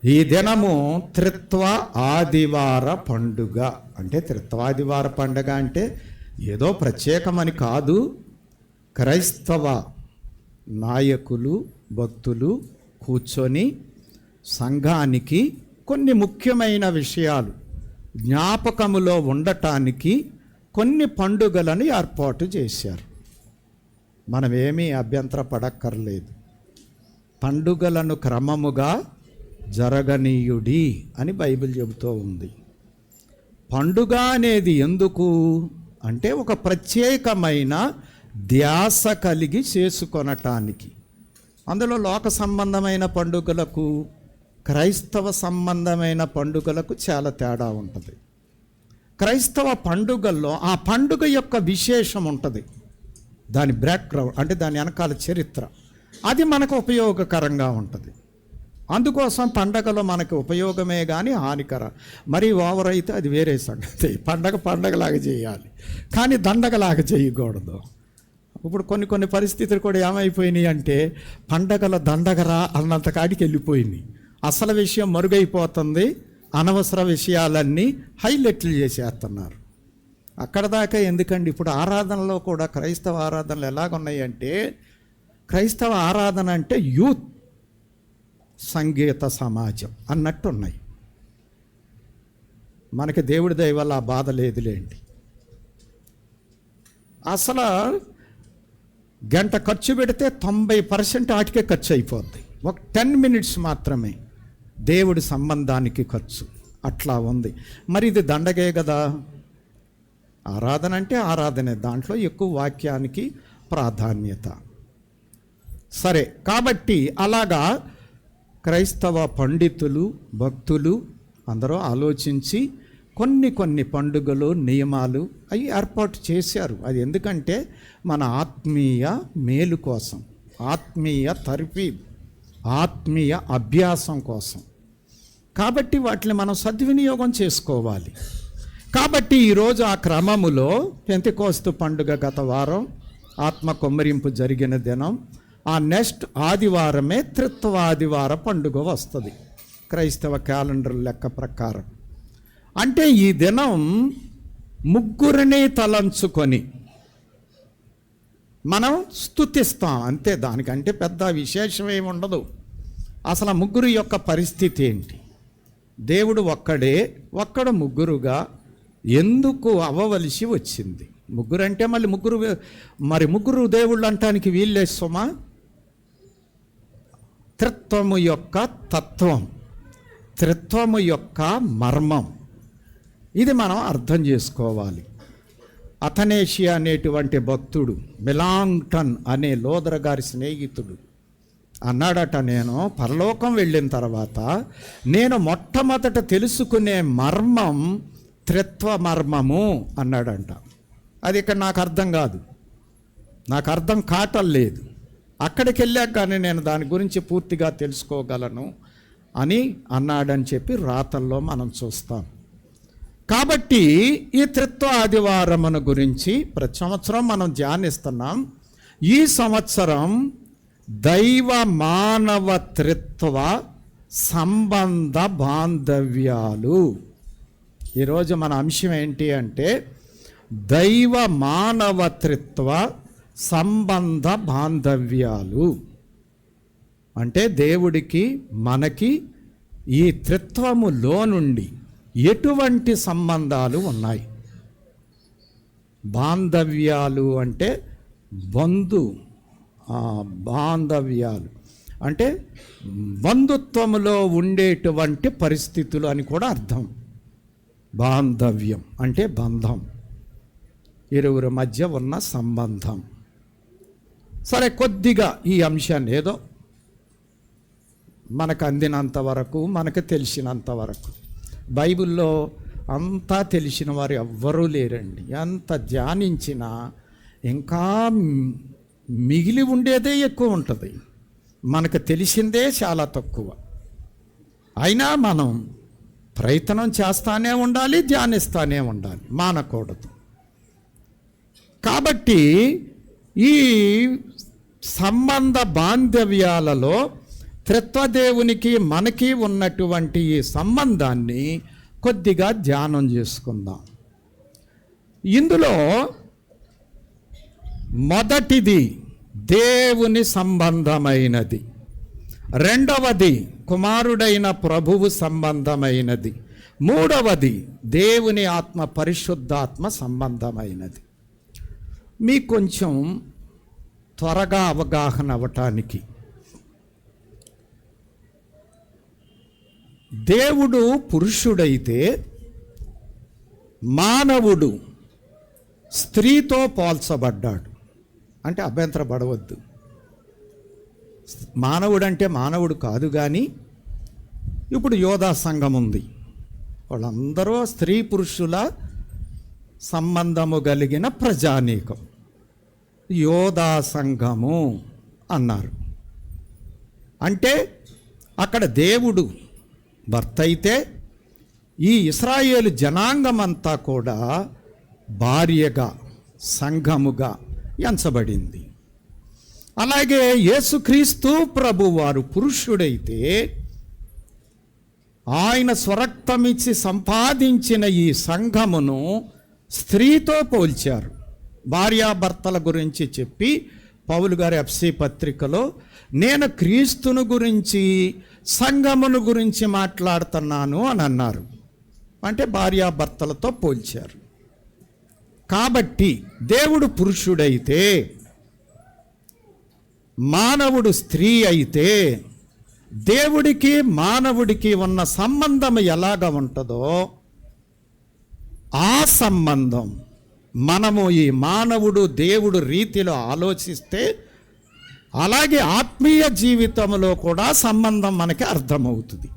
ఈ దినము త్రిత్వ ఆదివార పండుగ. అంటే త్రిత్వాదివార పండుగ అంటే ఏదో ప్రత్యేకమని కాదు. క్రైస్తవ నాయకులు, భక్తులు కూర్చొని సంఘానికి కొన్ని ముఖ్యమైన విషయాలు జ్ఞాపకములో ఉండటానికి కొన్ని పండుగలను ఏర్పాటు చేశారు. మనమేమీ అభ్యంతరపడక్కర్లేదు. పండుగలను క్రమముగా జరగనీయుడి అని బైబిల్ చెబుతూ ఉంది. పండుగ అనేది ఎందుకు అంటే ఒక ప్రత్యేకమైన ధ్యాస కలిగి చేసుకొనటానికి. అందులో లోక సంబంధమైన పండుగలకు, క్రైస్తవ సంబంధమైన పండుగలకు చాలా తేడా ఉంటుంది. క్రైస్తవ పండుగల్లో ఆ పండుగ యొక్క విశేషం ఉంటుంది, దాని బ్యాక్గ్రౌండ్ అంటే దాని వెనకాల చరిత్ర, అది మనకు ఉపయోగకరంగా ఉంటుంది. అందుకోసం పండగలో మనకు ఉపయోగమే కానీ హానికర. మరి ఓవర్ అయితే అది వేరే సంగతి. పండగలాగా చేయాలి కానీ దండగలాగా చేయకూడదు. ఇప్పుడు కొన్ని పరిస్థితులు కూడా ఏమైపోయినాయి అంటే పండగల దండగరా అన్నంత కాడికి వెళ్ళిపోయినాయి. అసలు విషయం మరుగైపోతుంది, అనవసర విషయాలన్నీ హైలైట్లు చేసేస్తున్నారు. అక్కడ దాకా ఎందుకండి. ఇప్పుడు ఆరాధనలో కూడా క్రైస్తవ ఆరాధనలు ఎలాగున్నాయి అంటే, క్రైస్తవ ఆరాధన అంటే యూత్ సంగీత సమాజం అన్నట్టు ఉన్నాయి. మనకి దేవుడి దయ వల్ల ఆ బాధ లేదులేండి. అసలు గంట ఖర్చు పెడితే 90% ఆటికే ఖర్చు అయిపోద్ది. ఒక 10 minutes మాత్రమే దేవుడి సంబంధానికి ఖర్చు. అట్లా ఉంది. మరి ఇది దండగే కదా. ఆరాధన అంటే ఆరాధనే, దాంట్లో ఎక్కువ వాక్యానికి ప్రాధాన్యత. సరే, కాబట్టి అలాగా క్రైస్తవ పండితులు, భక్తులు అందరూ ఆలోచించి కొన్ని పండుగలు, నియమాలు అవి ఏర్పాటు చేశారు. అది ఎందుకంటే మన ఆత్మీయ మేలు కోసం, ఆత్మీయ తర్ఫీద్, ఆత్మీయ అభ్యాసం కోసం. కాబట్టి వాటిని మనం సద్వినియోగం చేసుకోవాలి. కాబట్టి ఈరోజు ఆ క్రమములో పెంతెకోస్తు పండుగ గత వారం ఆత్మ కొమ్మరింపు జరిగిన దినం, ఆ నెక్స్ట్ ఆదివారమే త్రిత్వ ఆదివార పండుగ వస్తుంది క్రైస్తవ క్యాలెండర్ లెక్క ప్రకారం. అంటే ఈ దినం ముగ్గురిని తలంచుకొని మనం స్తుతిస్తాం అంతే. దానికంటే పెద్ద విశేషం ఏమి ఉండదు. అసలు ముగ్గురు యొక్క పరిస్థితి ఏంటి? దేవుడు ఒక్కడు ముగ్గురుగా ఎందుకు అవ్వవలసి వచ్చింది? ముగ్గురు అంటే మరి ముగ్గురు దేవుళ్ళు అంటానికి వీళ్ళే సుమా. త్రిత్వము యొక్క తత్వం, త్రిత్వము యొక్క మర్మం, ఇది మనం అర్థం చేసుకోవాలి. అథనేషియా అనేటువంటి భక్తుడు, మిలాంగ్టన్ అనే లోదర గారి స్నేహితుడు అన్నాడట, నేను పరలోకం వెళ్ళిన తర్వాత నేను మొట్టమొదట తెలుసుకునే మర్మం త్రిత్వ మర్మము అన్నాడంట. అది ఇక్కడ నాకు అర్థం కాదు, నాకు అర్థం కాటలేదు. అక్కడికి వెళ్ళాక కానీ నేను దాని గురించి పూర్తిగా తెలుసుకోగలను అని అన్నాడని చెప్పి రాతల్లో మనం చూస్తాం. కాబట్టి ఈ త్రిత్వ ఆదివారమును గురించి ప్రతి సంవత్సరం మనం ధ్యానిస్తున్నాం. ఈ సంవత్సరం దైవ మానవ త్రిత్వ సంబంధ బాంధవ్యాలు. ఈరోజు మన అంశం ఏంటి అంటే దైవ మానవ త్రిత్వ సంబంధ బాంధవ్యాలు. అంటే దేవుడికి మనకి ఈ త్రిత్వములో నుండి ఎటువంటి సంబంధాలు ఉన్నాయి? బాంధవ్యాలు అంటే బాంధవ్యాలు అంటే బంధుత్వములో ఉండేటువంటి పరిస్థితులు అని కూడా అర్థం. బాంధవ్యం అంటే బంధం, ఇరువురి మధ్య ఉన్న సంబంధం. సరే, కొద్దిగా ఈ అంశాన్ని ఏదో మనకు అందినంత వరకు, మనకు తెలిసినంత వరకు. బైబిల్లో అంతా తెలిసిన వారు ఎవ్వరూ లేరండి. ఎంత ధ్యానించినా ఇంకా మిగిలి ఉండేదే ఎక్కువ ఉంటుంది, మనకు తెలిసిందే చాలా తక్కువ. అయినా మనం ప్రయత్నం చేస్తానే ఉండాలి, ధ్యానిస్తానే ఉండాలి, మానకూడదు. కాబట్టి ఈ సంబంధ బాంధవ్యాలలో త్రిత్వదేవునికి మనకి ఉన్నటువంటి ఈ సంబంధాన్ని కొద్దిగా ధ్యానం చేసుకుందాం. ఇందులో మొదటిది దేవుని సంబంధమైనది, రెండవది కుమారుడైన ప్రభువు సంబంధమైనది, మూడవది దేవుని ఆత్మ పరిశుద్ధాత్మ సంబంధమైనది. మీకు కొంచెం త్వరగా అవగాహన అవ్వటానికి, దేవుడు పురుషుడైతే మానవుడు స్త్రీతో పోల్చబడ్డాడు. అంటే అభ్యంతరపడవద్దు, మానవుడు అంటే మానవుడు కాదు. కానీ ఇప్పుడు యోధా సంఘం ఉంది, వాళ్ళందరూ స్త్రీ పురుషుల సంబంధము కలిగిన ప్రజానీకం, యోధా సంఘము అన్నారు. అంటే అక్కడ దేవుడు భర్త అయితే ఈ ఇశ్రాయేలు జనాంగమంతా కూడా భార్యగా, సంఘముగా ఎంచబడింది. అలాగే యేసుక్రీస్తు ప్రభువారు పురుషుడైతే ఆయన స్వరక్తమిచ్చి సంపాదించిన ఈ సంఘమును స్త్రీతో పోల్చారు. భార్యాభర్తల గురించి చెప్పి పౌలు గారి ఎఫ్సీ పత్రికలో నేను క్రీస్తును గురించి సంఘమును గురించి మాట్లాడుతున్నాను అని అన్నారు. అంటే భార్యాభర్తలతో పోల్చారు. కాబట్టి దేవుడు పురుషుడైతే, మానవుడు స్త్రీ అయితే, దేవుడికి మానవుడికి ఉన్న సంబంధం ఎలాగ ఉంటుందో ఆ సంబంధం మనము ఈ మానవుడు దేవుడు రీతిలో ఆలోచిస్తే అలాగే ఆత్మీయ జీవితంలో కూడా సంబంధం మనకి అర్థమవుతుంది.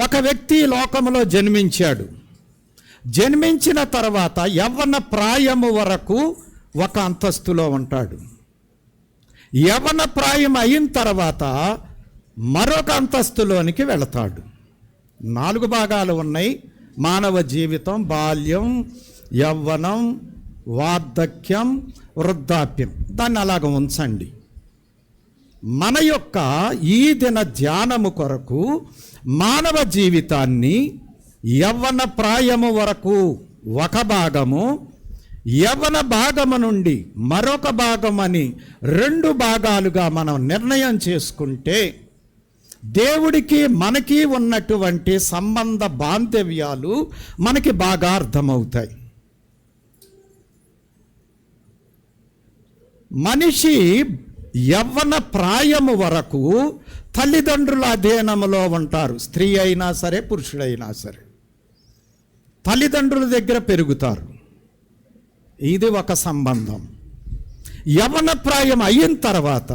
ఒక వ్యక్తి లోకములో జన్మించాడు. జన్మించిన తర్వాత యవ్వన ప్రాయము వరకు ఒక అంతస్తులో ఉంటాడు. యవ్వన ప్రాయం అయిన తర్వాత మరొక అంతస్తులోనికి వెళతాడు. 4 భాగాలు ఉన్నాయి మానవ జీవితం: బాల్యం, యవ్వనం, వార్ధక్యం, వృద్ధాప్యం. దాన్ని అలాగ ఉంచండి. మన యొక్క ఈ దిన ధ్యానము కొరకు మానవ జీవితాన్ని యవ్వన ప్రాయము వరకు ఒక భాగము, యవ్వన భాగము నుండి మరొక భాగమని 2 భాగాలుగా మనం నిర్ణయం చేసుకుంటే దేవుడికి మనకి ఉన్నటువంటి సంబంధ బాంధవ్యాలు మనకి బాగా అర్థమవుతాయి. మనిషి యవ్వన ప్రాయము వరకు తల్లిదండ్రుల అధీనములో ఉంటారు. స్త్రీ అయినా సరే, పురుషుడైనా సరే తల్లిదండ్రుల దగ్గర పెరుగుతారు. ఇది ఒక సంబంధం. యవ్వన ప్రాయం అయిన తర్వాత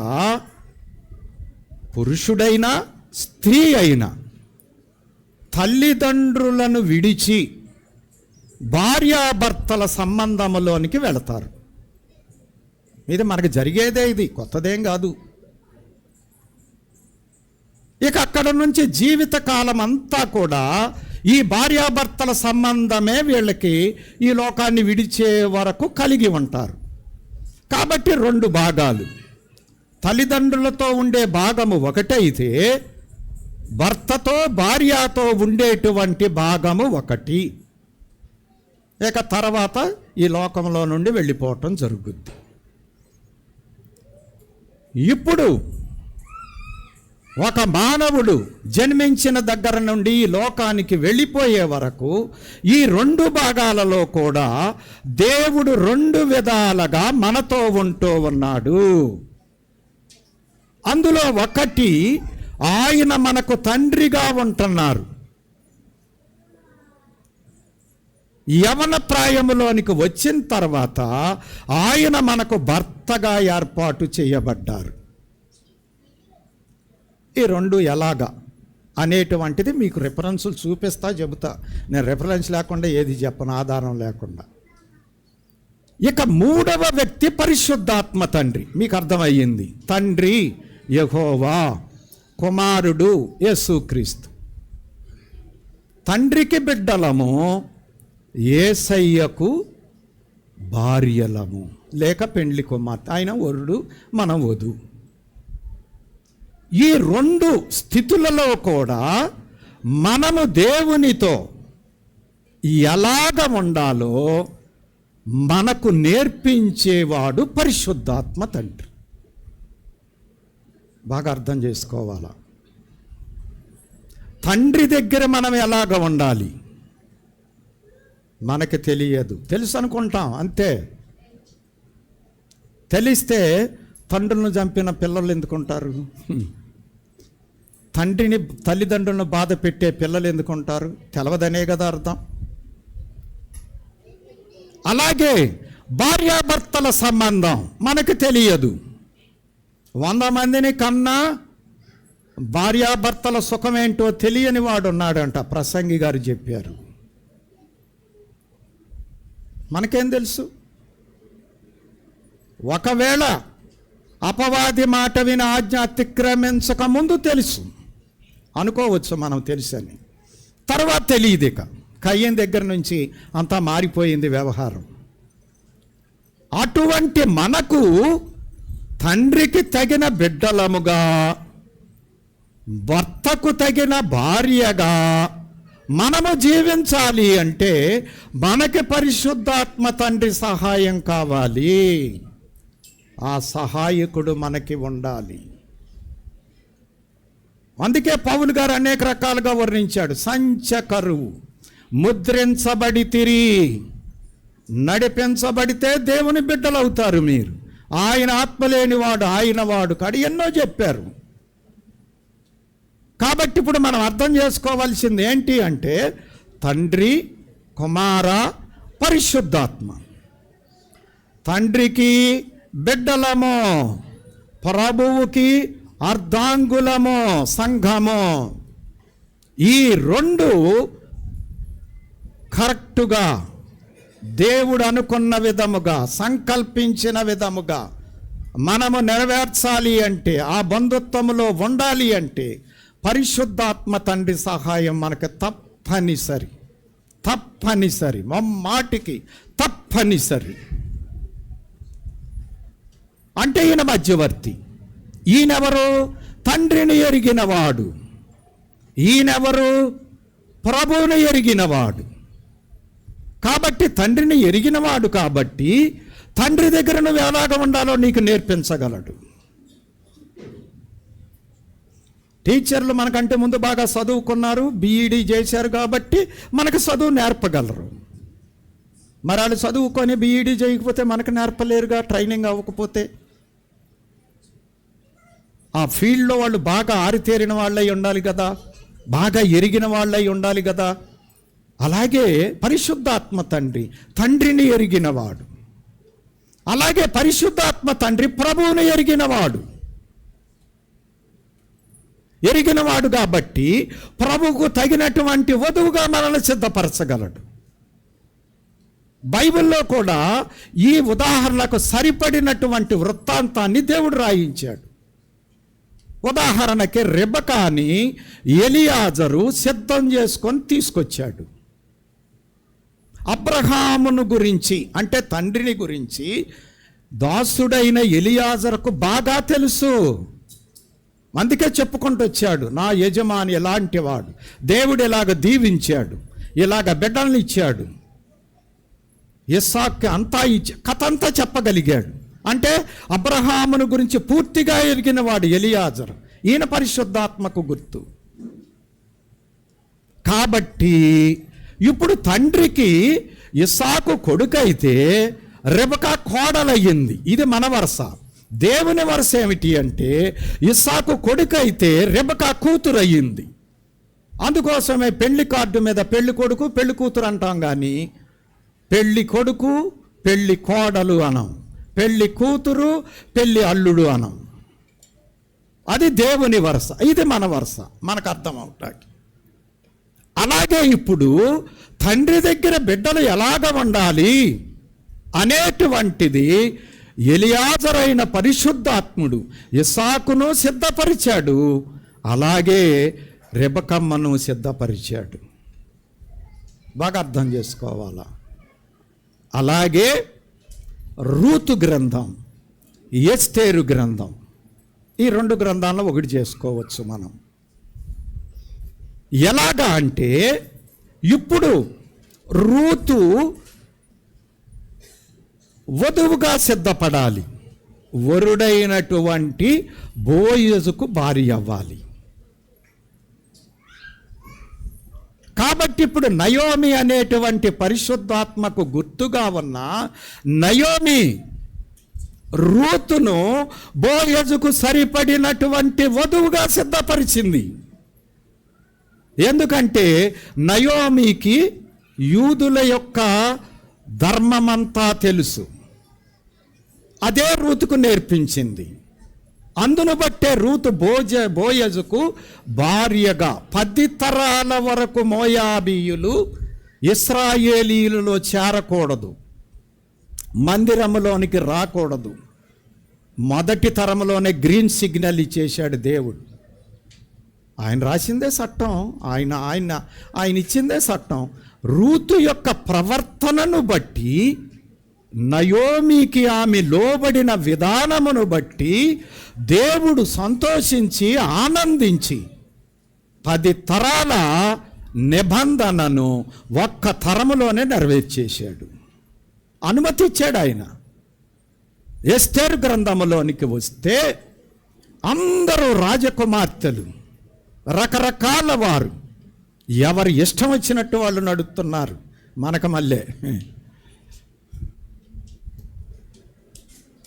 పురుషుడైనా స్త్రీ అయినా తల్లిదండ్రులను విడిచి భార్యాభర్తల సంబంధంలోనికి వెళతారు. ఇది మనకు జరిగేదే, ఇది కొత్తదేం కాదు. ఇక అక్కడ నుంచి జీవితకాలం అంతా కూడా ఈ భార్యాభర్తల సంబంధమే వీళ్ళకి ఈ లోకాన్ని విడిచే వరకు కలిగి ఉంటారు. కాబట్టి 2 భాగాలు. తల్లిదండ్రులతో ఉండే భాగము ఒకటైతే భర్తతో భార్యతో ఉండేటువంటి భాగము ఒకటి. ఇక తర్వాత ఈ లోకంలో నుండి వెళ్ళిపోవటం జరుగుద్ది. ఇప్పుడు ఒక మానవుడు జన్మించిన దగ్గర నుండి ఈ లోకానికి వెళ్ళిపోయే వరకు ఈ 2 భాగాలలో కూడా దేవుడు 2 విధాలుగా మనతో ఉంటూ ఉన్నాడు. అందులో ఒకటి, ఆయన మనకు తండ్రిగా ఉంటున్నారు. యవన ప్రాయములోనికి వచ్చిన తర్వాత ఆయన మనకు భర్తగా ఏర్పాటు చేయబడ్డారు. ఈ 2 ఎలాగా అనేటువంటిది మీకు రిఫరెన్సులు చూపిస్తా, చెబుతా. నేను రిఫరెన్స్ లేకుండా ఏది చెప్పను, ఆధారం లేకుండా. ఇక 3వ వ్యక్తి పరిశుద్ధాత్మ తండ్రి. మీకు అర్థమయ్యింది. తండ్రి యెహోవా, కుమారుడు యేసుక్రీస్తు. తండ్రికి బిడ్డలము, యేసయ్యకు భార్యలము లేక పెండ్లి కుమార్తె. ఆయన వరుడు, మనం వధువు. ఈ రెండు స్థితులలో కూడా మనము దేవునితో ఎలాగ ఉండాలో మనకు నేర్పించేవాడు పరిశుద్ధాత్మ తండ్రి. బాగా అర్థం చేసుకోవాలా. తండ్రి దగ్గర మనం ఎలాగ ఉండాలి మనకి తెలియదు. తెలుసు అనుకుంటాం అంతే. తెలిస్తే తండ్రులను చంపిన పిల్లలు ఎందుకుంటారు? తండ్రిని తల్లిదండ్రులను బాధ పెట్టే పిల్లలు ఎందుకుంటారు? తెలవదనే కదా అర్థం. అలాగే భార్యాభర్తల సంబంధం మనకు తెలియదు. 100 మందిని కన్నా భార్యాభర్తల సుఖమేంటో తెలియని వాడు ఉన్నాడంట, ప్రసంగి గారు చెప్పారు. మనకేం తెలుసు? ఒకవేళ అపవాది మాట విని ఆజ్ఞ అతిక్రమించక ముందు తెలుసు అనుకోవచ్చు, మనం తెలుసని. తర్వాత తెలియదు. ఇక కయ్యం దగ్గర నుంచి అంతా మారిపోయింది వ్యవహారం. అటువంటి మనకు తండ్రికి తగిన బిడ్డలముగా, భర్తకు తగిన భార్యగా మనము జీవించాలి అంటే మనకి పరిశుద్ధాత్మ తండ్రి సహాయం కావాలి. ఆ సహాయకుడు మనకి ఉండాలి. అందుకే పౌలు గారు అనేక రకాలుగా వర్ణించాడు. సంచకరువు, ముద్రించబడితిరి, నడిపించబడితే దేవుని బిడ్డలవుతారు మీరు. ఆయన ఆత్మ లేనివాడు ఆయన వాడు కాడు, ఎన్నో చెప్పారు. కాబట్టి ఇప్పుడు మనం అర్థం చేసుకోవాల్సింది ఏంటి అంటే తండ్రి, కుమార, పరిశుద్ధాత్మ. తండ్రికి బిడ్డలము, ప్రభువుకి అర్ధాంగులము, సంఘము. ఈ రెండు కరెక్టుగా దేవుడు అనుకున్న విధముగా, సంకల్పించిన విధముగా మనము నెరవేర్చాలి అంటే, ఆ బంధుత్వములో ఉండాలి అంటే పరిశుద్ధాత్మ తండ్రి సహాయం మనకు తప్పనిసరి. తప్పనిసరి, మాటికి తప్పనిసరి. అంటే ఈయన మధ్యవర్తి. ఈయనెవరు? తండ్రిని ఎరిగినవాడు. ఈయనెవరు? ప్రభువుని ఎరిగినవాడు. కాబట్టి తండ్రిని ఎరిగినవాడు కాబట్టి తండ్రి దగ్గర నువ్వు ఎలాగ ఉండాలో నీకు నేర్పించగలడు. టీచర్లు మనకంటే ముందు బాగా చదువుకున్నారు, బీఈడీ చేశారు కాబట్టి మనకు చదువు నేర్పగలరు. మరి వాళ్ళు చదువుకొని బీఈడీ చేయకపోతే మనకు నేర్పలేరుగా, ట్రైనింగ్ అవ్వకపోతే. ఆ ఫీల్డ్లో వాళ్ళు బాగా ఆరితేరిన వాళ్ళై ఉండాలి కదా, బాగా ఎరిగిన వాళ్ళై ఉండాలి కదా. అలాగే పరిశుద్ధాత్మ తండ్రి తండ్రిని ఎరిగినవాడు. అలాగే పరిశుద్ధాత్మ తండ్రి ప్రభువుని ఎరిగినవాడు. ఎరిగినవాడు కాబట్టి ప్రభువుకు తగినటువంటి వధువుగా మనల్ని సిద్ధపరచగలడు. బైబిల్లో కూడా ఈ ఉదాహరణకు సరిపడినటువంటి వృత్తాంతాన్ని దేవుడు రాయించాడు. ఉదాహరణకి రెబెకాని ఎలియాజరు సిద్ధం చేసుకొని తీసుకొచ్చాడు. అబ్రహామును గురించి అంటే తండ్రిని గురించి దాసుడైన ఎలియాజరుకు బాగా తెలుసు. అందుకే చెప్పుకుంటూ వచ్చాడు, నా యజమాని ఎలాంటి వాడు, దేవుడు ఇలాగ దీవించాడు, ఇలాగ బిడ్డల్ని ఇచ్చాడు, ఇస్సాకు అంతా ఇచ్చి కథ అంతా చెప్పగలిగాడు. అంటే అబ్రహామును గురించి పూర్తిగా ఎరిగిన వాడు ఎలియాజరు. ఈయన పరిశుద్ధాత్మకు గుర్తు. కాబట్టి ఇప్పుడు తండ్రికి ఇస్సాకు కొడుకైతే రెబెకా కోడలయ్యింది. ఇది మన వరుస. దేవుని వరుస ఏమిటి అంటే ఇస్సాకు కొడుకైతే రెబెకా కూతురు అయ్యింది. అందుకోసమే పెళ్లి కార్డు మీద పెళ్లి కొడుకు పెళ్లి కూతురు అంటాం, కానీ పెళ్లి కొడుకు పెళ్లి కోడలు అనం, పెళ్లి కూతురు పెళ్లి అల్లుడు అనం. అది దేవుని వరుస, ఇది మన వరుస, మనకు అర్థం అవుతాకి. అలాగే ఇప్పుడు తండ్రి దగ్గర బిడ్డలు ఎలాగ ఉండాలి అనేటువంటిది ఎలియాజరైన పరిశుద్ధాత్ముడు ఇస్సాకును సిద్ధపరిచాడు, అలాగే రెబెకమ్మను సిద్ధపరిచాడు. బాగా అర్థం చేసుకోవాలా. అలాగే రూతు గ్రంథం, ఎస్తేరు గ్రంథం ఈ 2 గ్రంథాలను ఒకటి చేసుకోవచ్చు మనం. ఎలాగా అంటే, ఇప్పుడు రూతు వధువుగా సిద్ధపడాలి, వరుడైనటువంటి బోయజుకు భార్య అవ్వాలి. కాబట్టి ఇప్పుడు నయోమి అనేటువంటి పరిశుద్ధాత్మకు గుర్తుగా ఉన్న నయోమి రూతును బోయజుకు సరిపడినటువంటి వధువుగా సిద్ధపరిచింది. ఎందుకంటే నయోమికి యూదుల యొక్క ధర్మమంతా తెలుసు, అదే రూతుకు నేర్పించింది. అందును బట్టే రూతు బోయజుకు భార్యగా 10 తరాల వరకు మోయాబీయులు ఇశ్రాయేలీయులలో చేరకూడదు, మందిరములోనికి రాకూడదు. మొదటి తరంలోనే గ్రీన్ సిగ్నల్ ఇచ్చేశాడు దేవుడు. ఆయన రాసిందే చట్టం, ఆయన ఇచ్చిందే చట్టం. రూతు యొక్క ప్రవర్తనను బట్టి, నయోమికి ఆమె లోబడిన విధానమును బట్టి దేవుడు సంతోషించి ఆనందించి 10 తరాల నిబంధనను ఒక్క తరములోనే నెరవేర్చేశాడు, అనుమతి ఇచ్చాడు ఆయన. ఎస్తేరు గ్రంథములోనికి వస్తే అందరూ రాజకుమార్తెలు, రకరకాల వారు, ఎవరు ఇష్టం వచ్చినట్టు వాళ్ళు నడుస్తున్నారు. మనకు మళ్ళీ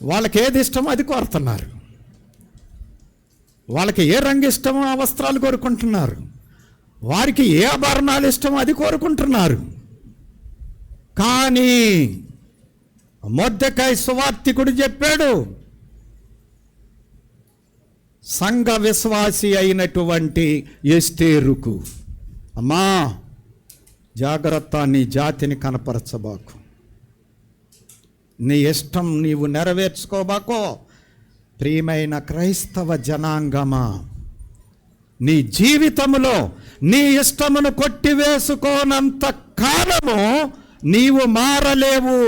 వాళ్ళకి ఏది ఇష్టమో అది కోరుతున్నారు, వాళ్ళకి ఏ రంగు ఇష్టమో ఆ వస్త్రాలు కోరుకుంటున్నారు, వారికి ఏ ఆభరణాలు ఇష్టమో అది కోరుకుంటున్నారు. కానీ మొర్దెకై సువార్తికుడు చెప్పాడు, సంఘ విశ్వాసి అయినటువంటి ఎస్తేరుకు, అమ్మా జాగ్రత్త, నీ జాతిని కనపరచబాకు, నీ ఇష్టం నీవు నెరవేర్చుకోబాకో. ప్రియమైన క్రైస్తవ జనాంగమా, నీ జీవితంలో నీ ఇష్టమును కొట్టివేసుకోనంత కాలము నీవు మారలేవు,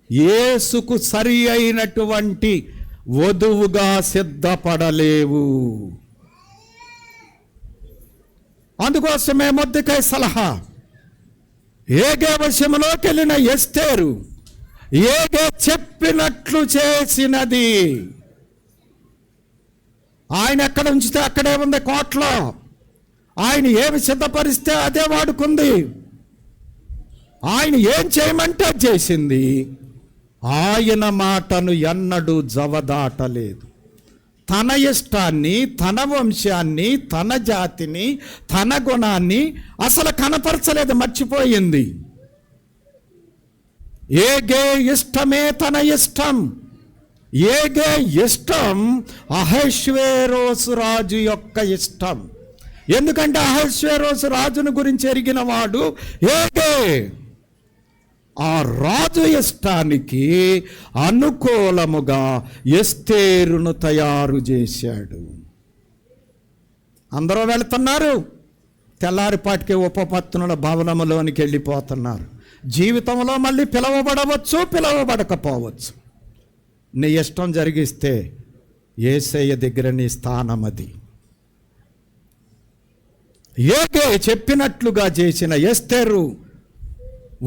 యేసుకు సరి అయినటువంటి వధువుగా సిద్ధపడలేవు. అందుకోసమే మొర్దెకై సలహా, ఏగే వశములోకి వెళ్ళిన ఎస్తేరు ఏగే చెప్పినట్లు చేసినది. ఆయన ఎక్కడ ఉంచితే అక్కడే ఉంది కోట్లో, ఆయన ఏమి సిద్ధపరిస్తే అదే వాడుకుంది, ఆయన ఏం చేయమంటే చేసింది. ఆయన మాటను ఎన్నడూ జవదాటలేదు. తన ఇష్టాన్ని, తన వంశాన్ని, తన జాతిని, తన గుణాన్ని అసలు కనపరచలేదు, మర్చిపోయింది. ఏగే ఇష్టమే తన ఇష్టం. ఏగే ఇష్టం అహష్వేరోసు రాజు యొక్క ఇష్టం. ఎందుకంటే అహష్వేరోసు రాజును గురించి ఎరిగిన వాడు ఏగే. ఆ రాజు ఇష్టానికి అనుకూలముగా ఎస్తేరును తయారు చేశాడు. అందరూ వెళుతున్నారు, తెల్లారిపాటికి ఉపపత్నుల భవనములోనికి వెళ్ళిపోతున్నారు. జీవితంలో మళ్ళీ పిలవబడవచ్చు, పిలవబడకపోవచ్చు. నీ ఇష్టం జరిగిస్తే యేసయ్య దగ్గర నీ స్థానం అది. ఏగే చెప్పినట్లుగా చేసిన ఎస్తేరు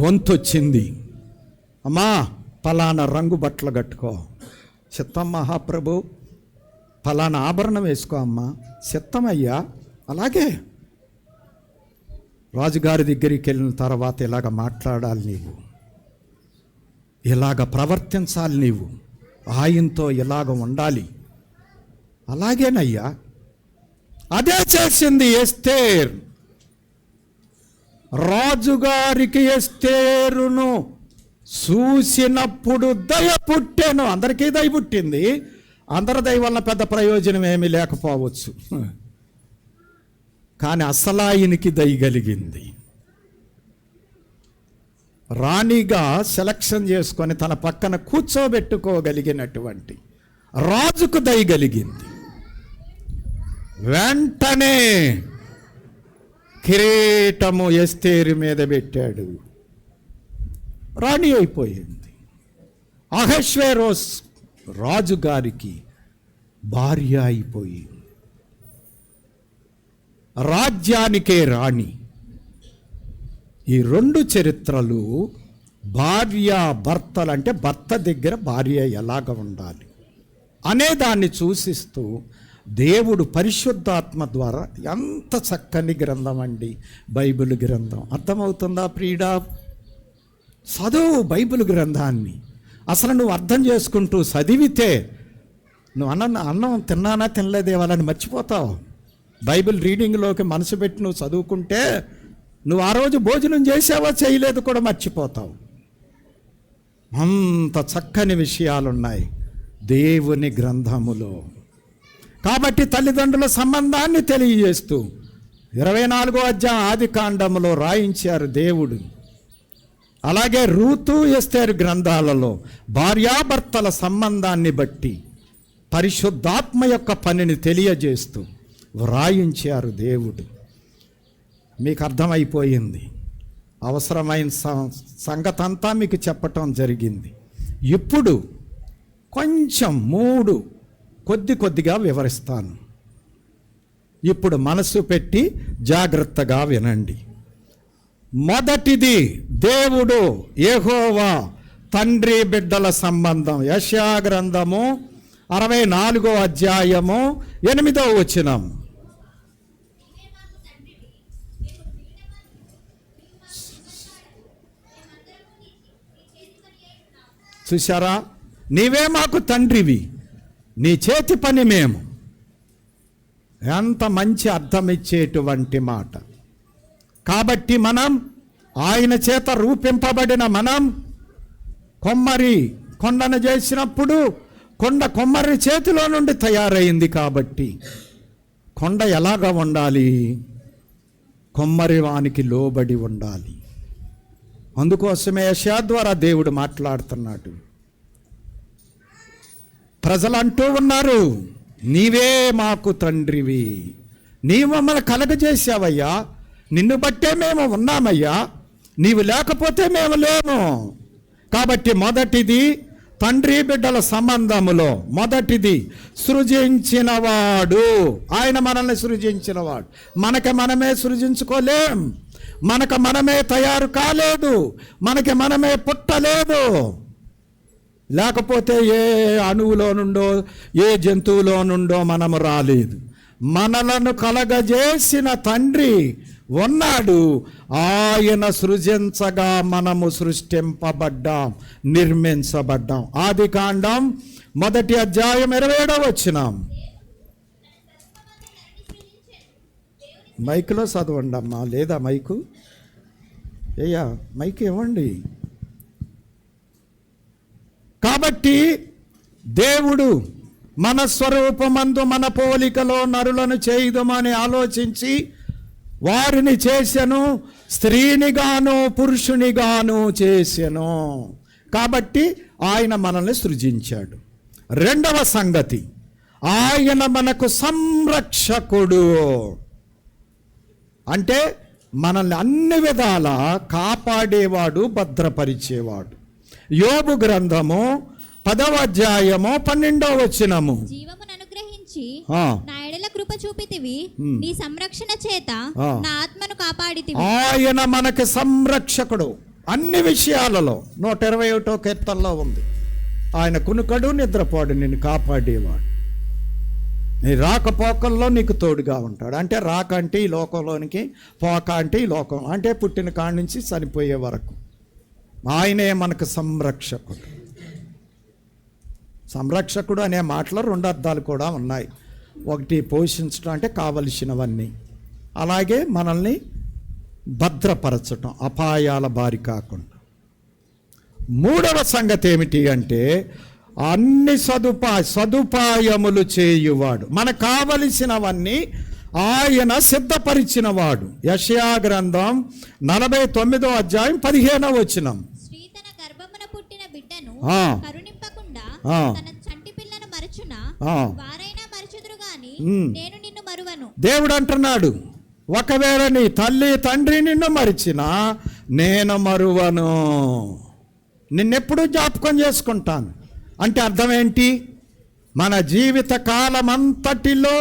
వంతొచ్చింది. అమ్మా పలానా రంగు బట్టలు కట్టుకో, చిత్తం మహాప్రభు. పలానా ఆభరణం వేసుకో అమ్మా, చిత్తమయ్యా. అలాగే రాజుగారి దగ్గరికి వెళ్ళిన తర్వాత ఇలాగ మాట్లాడాలి నీవు, ఇలాగ ప్రవర్తించాలి నీవు, ఆయనతో ఇలాగ ఉండాలి. అలాగేనయ్యా. అదే చేసింది ఎస్తేర్. రాజుగారికి ఎస్తేరును చూసినప్పుడు దయ పుట్టెను. అందరికీ దయ పుట్టింది. అందరి దయ వల్ల పెద్ద ప్రయోజనం ఏమీ లేకపోవచ్చు, కానీ అసలాయనికి దయ కలిగింది. రాణిగా సెలక్షన్ చేసుకొని తన పక్కన కూర్చోబెట్టుకోగలిగినటువంటి రాజుకు దయ కలిగింది. వెంటనే కిరీటము ఎస్తేరు మీద పెట్టాడు, రాణి అయిపోయింది. అహష్వేరోస్ రాజుగారికి భార్య అయిపోయింది, రాజ్యానికే రాణి. ఈ రెండు చరిత్రలు భార్య భర్తలు, అంటే భర్త దగ్గర భార్య ఎలాగ ఉండాలి అనే దాన్ని సూచిస్తూ దేవుడు పరిశుద్ధాత్మ ద్వారా, ఎంత చక్కని గ్రంథం అండి బైబిల్ గ్రంథం. అర్థమవుతుందా ప్రియుడా? చదువు బైబిల్ గ్రంథాన్ని. అసలు నువ్వు అర్థం చేసుకుంటూ చదివితే నువ్వు అన్నం తిన్నానా తినలేదే వాళ్ళని మర్చిపోతావు. బైబిల్ రీడింగ్లోకి మనసు పెట్టి నువ్వు చదువుకుంటే నువ్వు ఆ రోజు భోజనం చేసావో చేయలేదు కూడా మర్చిపోతావు. అంత చక్కని విషయాలున్నాయి దేవుని గ్రంథములో. కాబట్టి తల్లిదండ్రుల సంబంధాన్ని తెలియజేస్తూ 24వ అధ్యాయం ఆదికాండములో రాయించారు దేవుడు. అలాగే రూతు ఎస్తేరు గ్రంథాలలో భార్యాభర్తల సంబంధాన్ని బట్టి పరిశుద్ధాత్మ యొక్క పనిని తెలియజేస్తూ వ్రాయించారు దేవుడు. మీకు అర్థమైపోయింది. అవసరమైన సంగతంతా మీకు చెప్పటం జరిగింది. ఇప్పుడు కొంచెం 3 కొద్దిగా వివరిస్తాను. ఇప్పుడు మనసు పెట్టి జాగ్రత్తగా వినండి. మొదటిది, దేవుడు యెహోవా తండ్రి బిడ్డల సంబంధం. యెషయా గ్రంథము 64వ అధ్యాయము 8వ వచనం. చూశారా? నీవే మాకు తండ్రివి, నీ చేతి పని మేము. ఎంత మంచి అర్థమిచ్చేటువంటి మాట. కాబట్టి మనం ఆయన చేత రూపింపబడిన మనం కొండను చేసినప్పుడు కొమ్మరి చేతిలో నుండి తయారైంది. కాబట్టి కొండ ఎలాగా ఉండాలి? కొమ్మరి వానికి లోబడి ఉండాలి. అందుకోసమే యెషయా ద్వారా దేవుడు మాట్లాడుతున్నాడు. ప్రజలు అంటూ ఉన్నారు, నీవే మాకు తండ్రివి, నీవు మమ్మల్ని కలగజేసావయ్యా, నిన్ను బట్టే మేము ఉన్నామయ్యా, నీవు లేకపోతే మేము లేము. కాబట్టి మొదటిది తండ్రి బిడ్డల సంబంధములో మొదటిది సృజించినవాడు. ఆయన మనల్ని సృజించినవాడు. మనమే సృజించుకోలేం. మనమే తయారు కాలేదు. మనమే పుట్టలేదు. లేకపోతే ఏ అణువులో నుండో ఏ జంతువులో నుండో మనము రాలేదు. మనలను కలగజేసిన తండ్రి ఉన్నాడు. ఆయన సృజించగా మనము సృష్టింపబడ్డాం, నిర్మించబడ్డాం. ఆదికాండం 1వ అధ్యాయం 27వ వచనం. మైకులో చదవండి అమ్మా. లేదా మైకు మైక్ ఇవ్వండి. కాబట్టి దేవుడు మన స్వరూపమందు మన పోలికలో నరులను చేయుదమని ఆలోచించి వారిని చేసెను, స్త్రీనిగాను పురుషునిగాను చేసెను. కాబట్టి ఆయన మనల్ని సృజించాడు. రెండవ సంగతి, ఆయన మనకు సంరక్షకుడు. అంటే మనల్ని అన్ని విధాల కాపాడేవాడు, భద్రపరిచేవాడు. యోబు గ్రంథము 10వ అధ్యాయము 12వ వచనము. జీవమును అనుగ్రహించి నా ఎడల కృప చూపితివి, నీ సంరక్షణ చేత నా ఆత్మను కాపాడితివి. ఆయన మనకి సంరక్షకుడు అన్ని విషయాలలో. 121వ కీర్తనలో ఉంది, ఆయన కునుకడు నిద్రపోడు, నిన్ను కాపాడేవాడు. నీ రాకపోకల్లో నీకు తోడుగా ఉంటాడు. అంటే రాక అంటే ఈ లోకంలోనికి, పోక అంటే ఈ లోకం, అంటే పుట్టిన కాడి నుంచి చనిపోయే వరకు ఆయనే మనకు సంరక్షకుడు. సంరక్షకుడు అనే మాటలో 2 అర్థాలు కూడా ఉన్నాయి. ఒకటి పోషించడం, అంటే కావలసినవన్నీ. అలాగే మనల్ని భద్రపరచటం, అపాయాల బారి కాకుండా. మూడవ సంగతి ఏమిటి అంటే అన్ని సదుపాయములు చేయువాడు. మనకు కావలసినవన్నీ ఆయన సిద్ధపరిచినవాడు. యెషయా గ్రంథం 49వ అధ్యాయం 15వ వచనం. స్త్రీ తన గర్భమున పుట్టిన బిడ్డను కరుణింపకుండా తన చంటి పిల్లను మరచునా, వారైనా మరచుదురు గాని నేను నిన్ను మరువను. దేవుడు అంటున్నాడు, ఒకవేళ నీ తల్లి తండ్రి నిన్ను మరిచినా నేను మరువను. నిన్నెప్పుడు జ్ఞాపకం చేసుకుంటాను. అంటే అర్థం ఏంటి? మన జీవిత కాలమంతటిలో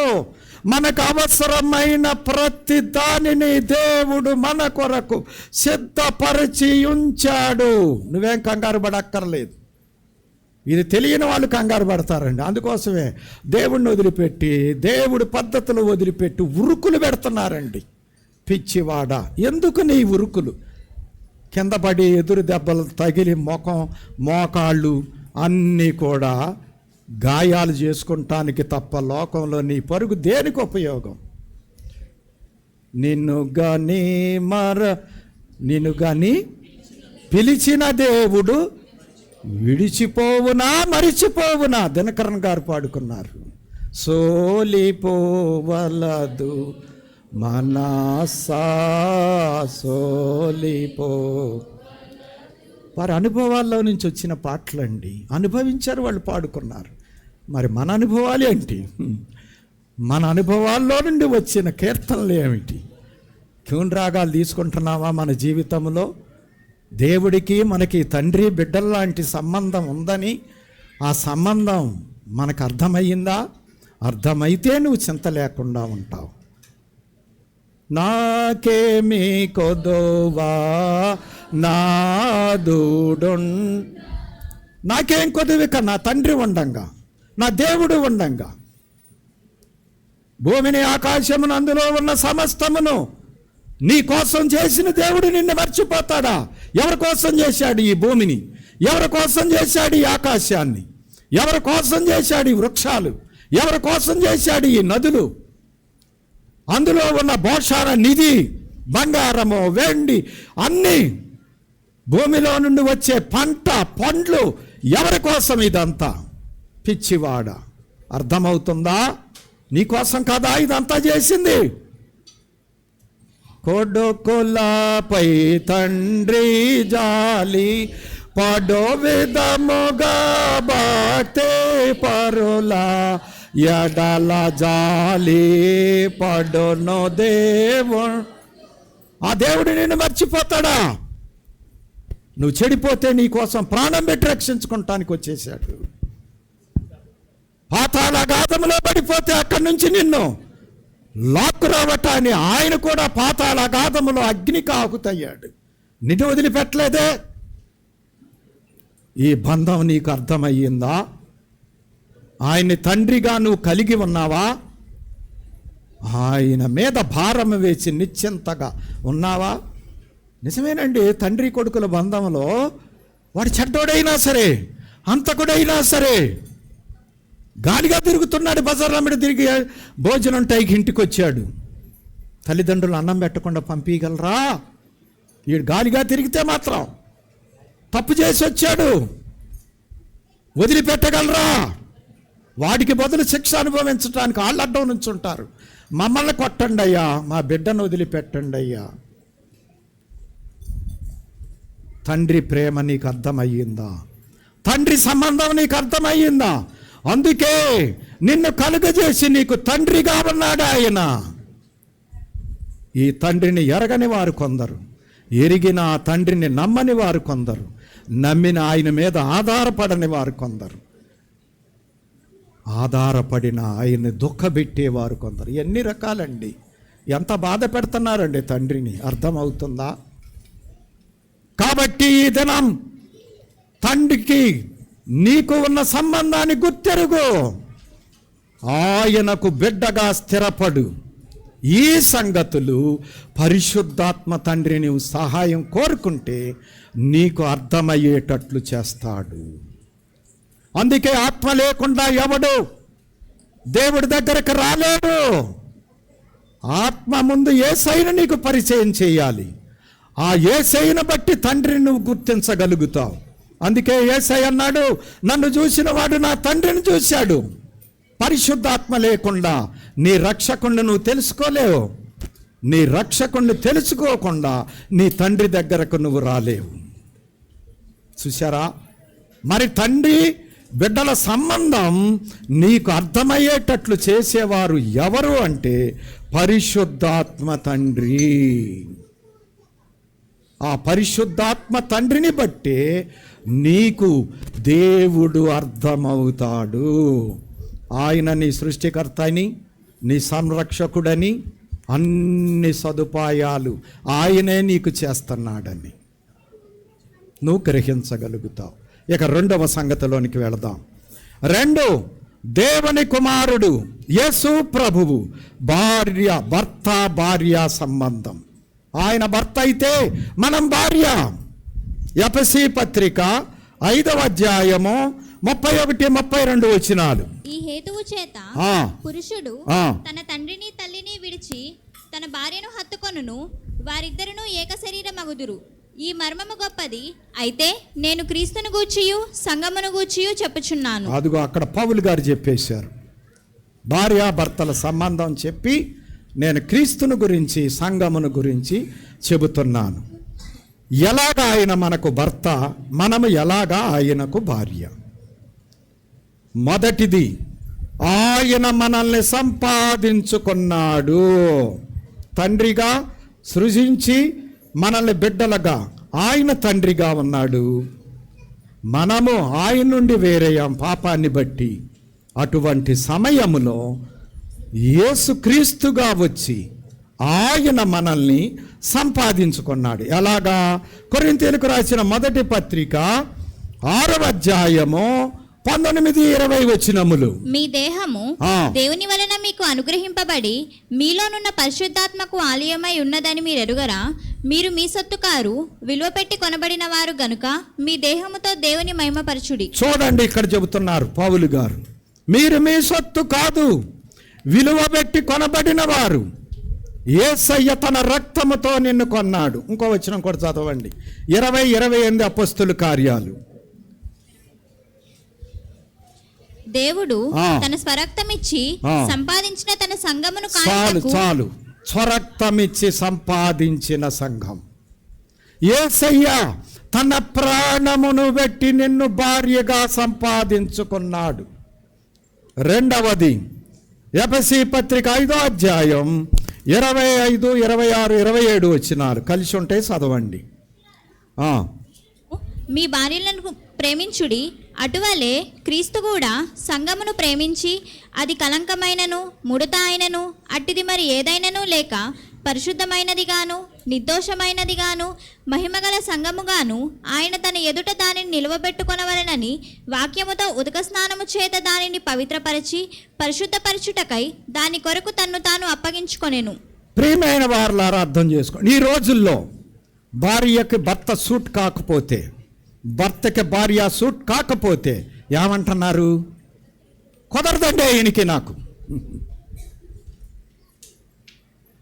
మనకు అవసరమైన ప్రతి దానిని దేవుడు మన కొరకు సిద్ధపరిచి ఉంచాడు. నువ్వేం కంగారు పడక్కర్లేదు. ఇది తెలియని వాళ్ళు కంగారు పడతారండి. అందుకోసమే దేవుడిని వదిలిపెట్టి, దేవుడి పద్ధతులు వదిలిపెట్టి ఉరుకులు పెడుతున్నారండి. పిచ్చివాడ, ఎందుకు నీ ఉరుకులు? కింద పడి ఎదురు దెబ్బలు తగిలి ముఖం, మోకాళ్ళు అన్నీ కూడా గాయాలు చేసుకుంటానికి తప్ప లోకంలో నీ పరుగు దేనికి ఉపయోగం? నిన్ను గాని పిలిచిన దేవుడు విడిచిపోవునా మరిచిపోవునా? దినకరన్ గారు పాడుకున్నారు. సోలిపోవలదు మనసా సోలిపో. వారి అనుభవాల్లో నుంచి వచ్చిన పాటలండి. అనుభవించారు, వాళ్ళు పాడుకున్నారు. మరి మన అనుభవాలు ఏంటి? మన అనుభవాల్లో నుండి వచ్చిన కీర్తనలు ఏమిటి? ట్యూన్ రాగాలు తీసుకుంటున్నావా మన జీవితంలో? దేవుడికి మనకి తండ్రి బిడ్డల్లాంటి సంబంధం ఉందని, ఆ సంబంధం మనకు అర్థమయ్యిందా? అర్థమైతే నువ్వు చింత లేకుండా ఉంటావు. నాకేమీ కొదోవా నాదుడు, నాకేం కొదువిక నా తండ్రి ఉండంగా, నా దేవుడు ఉండంగా. భూమిని ఆకాశమును అందులో ఉన్న సమస్తమును నీ కోసం చేసిన దేవుడు నిన్ను మర్చిపోతాడా? ఎవరి కోసం చేశాడు ఈ భూమిని? ఎవరి కోసం చేశాడు ఈ ఆకాశాన్ని? ఎవరి కోసం చేశాడు ఈ వృక్షాలు? ఎవరి కోసం చేశాడు ఈ నదులు? అందులో ఉన్న భోషార నిధి, బంగారము, వెండి, అన్నీ, భూమిలో నుండి వచ్చే పంట, పండ్లు ఎవరి కోసం ఇదంతా? పిచ్చివాడ, అర్థమవుతుందా? నీకోసం కదా ఇదంతా చేసింది. కొడుకులపై తండ్రి జాలి పడో విధముగా బాటే పరులా ఎడల జాలి పడును దేవుడు. ఆ దేవుడు నిన్ను మర్చిపోతాడా? నువ్వు చెడిపోతే నీ కోసం ప్రాణం పెట్టి రక్షించుకుంటానికి వచ్చేసాడు. పాతాళ గాధములో పడిపోతే అక్కడి నుంచి నిన్ను లాక్కు రావటాన్ని ఆయన కూడా పాతాళ గాధములో అగ్నికి ఆకుతయ్యాడు. నిన్ను వదిలిపెట్టలేదే. ఈ బంధం నీకు అర్థమయ్యిందా? ఆయన్ని తండ్రిగా నువ్వు కలిగి ఉన్నావా? ఆయన మీద భారం వేసి నిశ్చింతగా ఉన్నావా? నిజమేనండి, తండ్రి కొడుకుల బంధంలో వాడు చెడ్డోడైనా సరే, హంతకుడైనా సరే, గాలిగా తిరుగుతున్నాడు, బజార్లమ్మడి తిరిగి భోజనం టైకి ఇంటికి వచ్చాడు. తల్లిదండ్రులు అన్నం పెట్టకుండా పంపించగలరా? వీడు గాలిగా తిరిగితే మాత్రం తప్పు చేసి వచ్చాడు, వదిలిపెట్టగలరా? వాడికి బదులు శిక్ష అనుభవించడానికి వాళ్ళు అడ్డం నుంచి ఉంటారు. మమ్మల్ని కొట్టండి అయ్యా, మా బిడ్డను వదిలిపెట్టండి అయ్యా. తండ్రి ప్రేమ నీకు అర్థమయ్యిందా? తండ్రి సంబంధం నీకు అర్థమయ్యిందా? అందుకే నిన్ను కలుగజేసి నీకు తండ్రిగా ఉన్నాడు ఆయన. ఈ తండ్రిని ఎరగని వారు కొందరు, ఎరిగిన ఆ తండ్రిని నమ్మని వారు కొందరు, నమ్మిన ఆయన మీద ఆధారపడని వారు కొందరు, ఆధారపడిన ఆయన్ని దుఃఖపెట్టేవారు కొందరు. ఎన్ని రకాలండి, ఎంత బాధ పెడుతున్నారండి తండ్రిని, అర్థమవుతుందా? కాబట్టి ఈ దినం తండ్రికి నీకు ఉన్న సంబంధాన్ని గుర్తెరుగు, ఆయనకు బిడ్డగా స్థిరపడు. ఈ సంగతులు పరిశుద్ధాత్మ తండ్రి నీవు సహాయం కోరుకుంటే నీకు అర్థమయ్యేటట్లు చేస్తాడు. అందుకే ఆత్మ లేకుండా ఎవడు దేవుడి దగ్గరకు రాలేడు. ఆత్మ ముందు యేసయ్యను నీకు పరిచయం చేయాలి. ఆ యేసయ్యను బట్టి తండ్రిని నువ్వు గుర్తించగలుగుతావు. అందుకే యేసయ్య అన్నాడు, నన్ను చూసిన వాడు నా తండ్రిని చూశాడు. పరిశుద్ధాత్మ లేకుండా నీ రక్షకుణ్ణి నువ్వు తెలుసుకోలేవు. నీ రక్షకుణ్ణి తెలుసుకోకుండా నీ తండ్రి దగ్గరకు నువ్వు రాలేవు. చూశారా? మరి తండ్రి బిడ్డల సంబంధం నీకు అర్థమయ్యేటట్లు చేసేవారు ఎవరు అంటే పరిశుద్ధాత్మ తండ్రి. ఆ పరిశుద్ధాత్మ తండ్రిని బట్టే నీకు దేవుడు అర్థమవుతాడు. ఆయన నీ సృష్టికర్త అని, నీ సంరక్షకుడని, అన్ని సదుపాయాలు ఆయనే నీకు చేస్తున్నాడని నువ్వు గ్రహించగలుగుతావు. ఇక రెండవ సంగతిలోనికి వెళదాం. 2, దేవుని కుమారుడు యేసు ప్రభువు భర్త భార్య సంబంధం. ఆయన భర్త అయితే మనం భార్య. ఎఫెసీ పత్రిక 5వ అధ్యాయము 31-32 వచనాలు. ఈ హేతువు చేత పురుషుడు తన తండ్రిని తల్లిని విడిచి తన భార్యను హత్తుకొనును, వారిద్దరును ఏక శరీరమగుదురు. ఈ మర్మము గొప్పది. అయితే నేను క్రీస్తును గూర్చియు సంగమును గూర్చియు చెప్పుచున్నాను. అదిగో అక్కడ పౌలు గారు చెప్పేశారు. భార్యాభర్తల సంబంధం చెప్పి నేను క్రీస్తును గురించి సంగమును గురించి చెబుతున్నాను. ఎలాగా ఆయన మనకు భర్త, మనము ఎలాగా ఆయనకు భార్య. మొదటిది, ఆయన మనల్ని సంపాదించుకున్నాడు. తండ్రిగా సృజించి మనల్ని బిడ్డలుగా ఆయన తండ్రిగా ఉన్నాడు. మనము ఆయన నుండి వేరయ్యాం పాపాన్ని బట్టి. అటువంటి సమయములో యేసుక్రీస్తుగా వచ్చి ఆయన మనల్ని సంపాదించుకున్నాడు. ఎలాగా? కొరింథీయులకు రాసిన మొదటి పత్రిక 6వ అధ్యాయము 19-20 వచనములు. మీ దేహము దేవుని వలన మీకు అనుగ్రహింపబడి మీలోనున్న పరిశుద్ధాత్మకు ఆలయమై ఉన్నదని మీరు ఎరుగరా? మీరు మీ సొత్తు కారు, విలువ పెట్టి కొనబడిన వారు గనుక మీ దేహముతో దేవుని మహిమపరచుడి. చూడండి, ఇక్కడ చెబుతున్నారు పౌలు గారు, మీరు మీ సొత్తు కాదు, విలువ పెట్టి కొనబడిన వారు. యేసయ్య తన రక్తముతో నిన్ను కొన్నాడు. ఇంకో వచనం కూడా చదవండి, 20-28 అపొస్తలుల కార్యాలు. దేవుడు తన స్వరక్తమిచ్చి సంపాదించిన తన సంఘమును చాలు స్వరక్తమిచ్చి సంపాదించిన సంఘం. యేసయ్య తన ప్రాణమును పెట్టి నిన్ను భార్యగా సంపాదించుకున్నాడు. రెండవది, ఎఫెసీ పత్రిక 5వ అధ్యాయం 25, 26, 27 వచనాలు కలిసి ఉంటాయి, చదవండి. మీ భార్యలను ప్రేమించుడి, అటువలే క్రీస్తు కూడా సంఘమును ప్రేమించి అది కలంకమైనను ముడత అయినను అట్టిది మరి ఏదైనను లేక పరిశుద్ధమైనదిగాను నిర్దోషమైనదిగాను మహిమగల సంఘముగాను ఆయన తన ఎదుట దానిని నిలువబెట్టుకొనవలెనని వాక్యముతో ఉదక స్నానము చేత దానిని పవిత్రపరచి పరిశుద్ధపరచుటకై దాని కొరకు తన్ను తాను అప్పగించుకొనెను. ప్రియమైన వారలారా, అర్థం చేసుకోండి. ఈ రోజుల్లో భార్యకి భర్త సూట్ కాకపోతే, భర్తకి భార్య సూట్ కాకపోతే ఏమంటున్నారు? కుదరదండి ఈయనకి నాకు,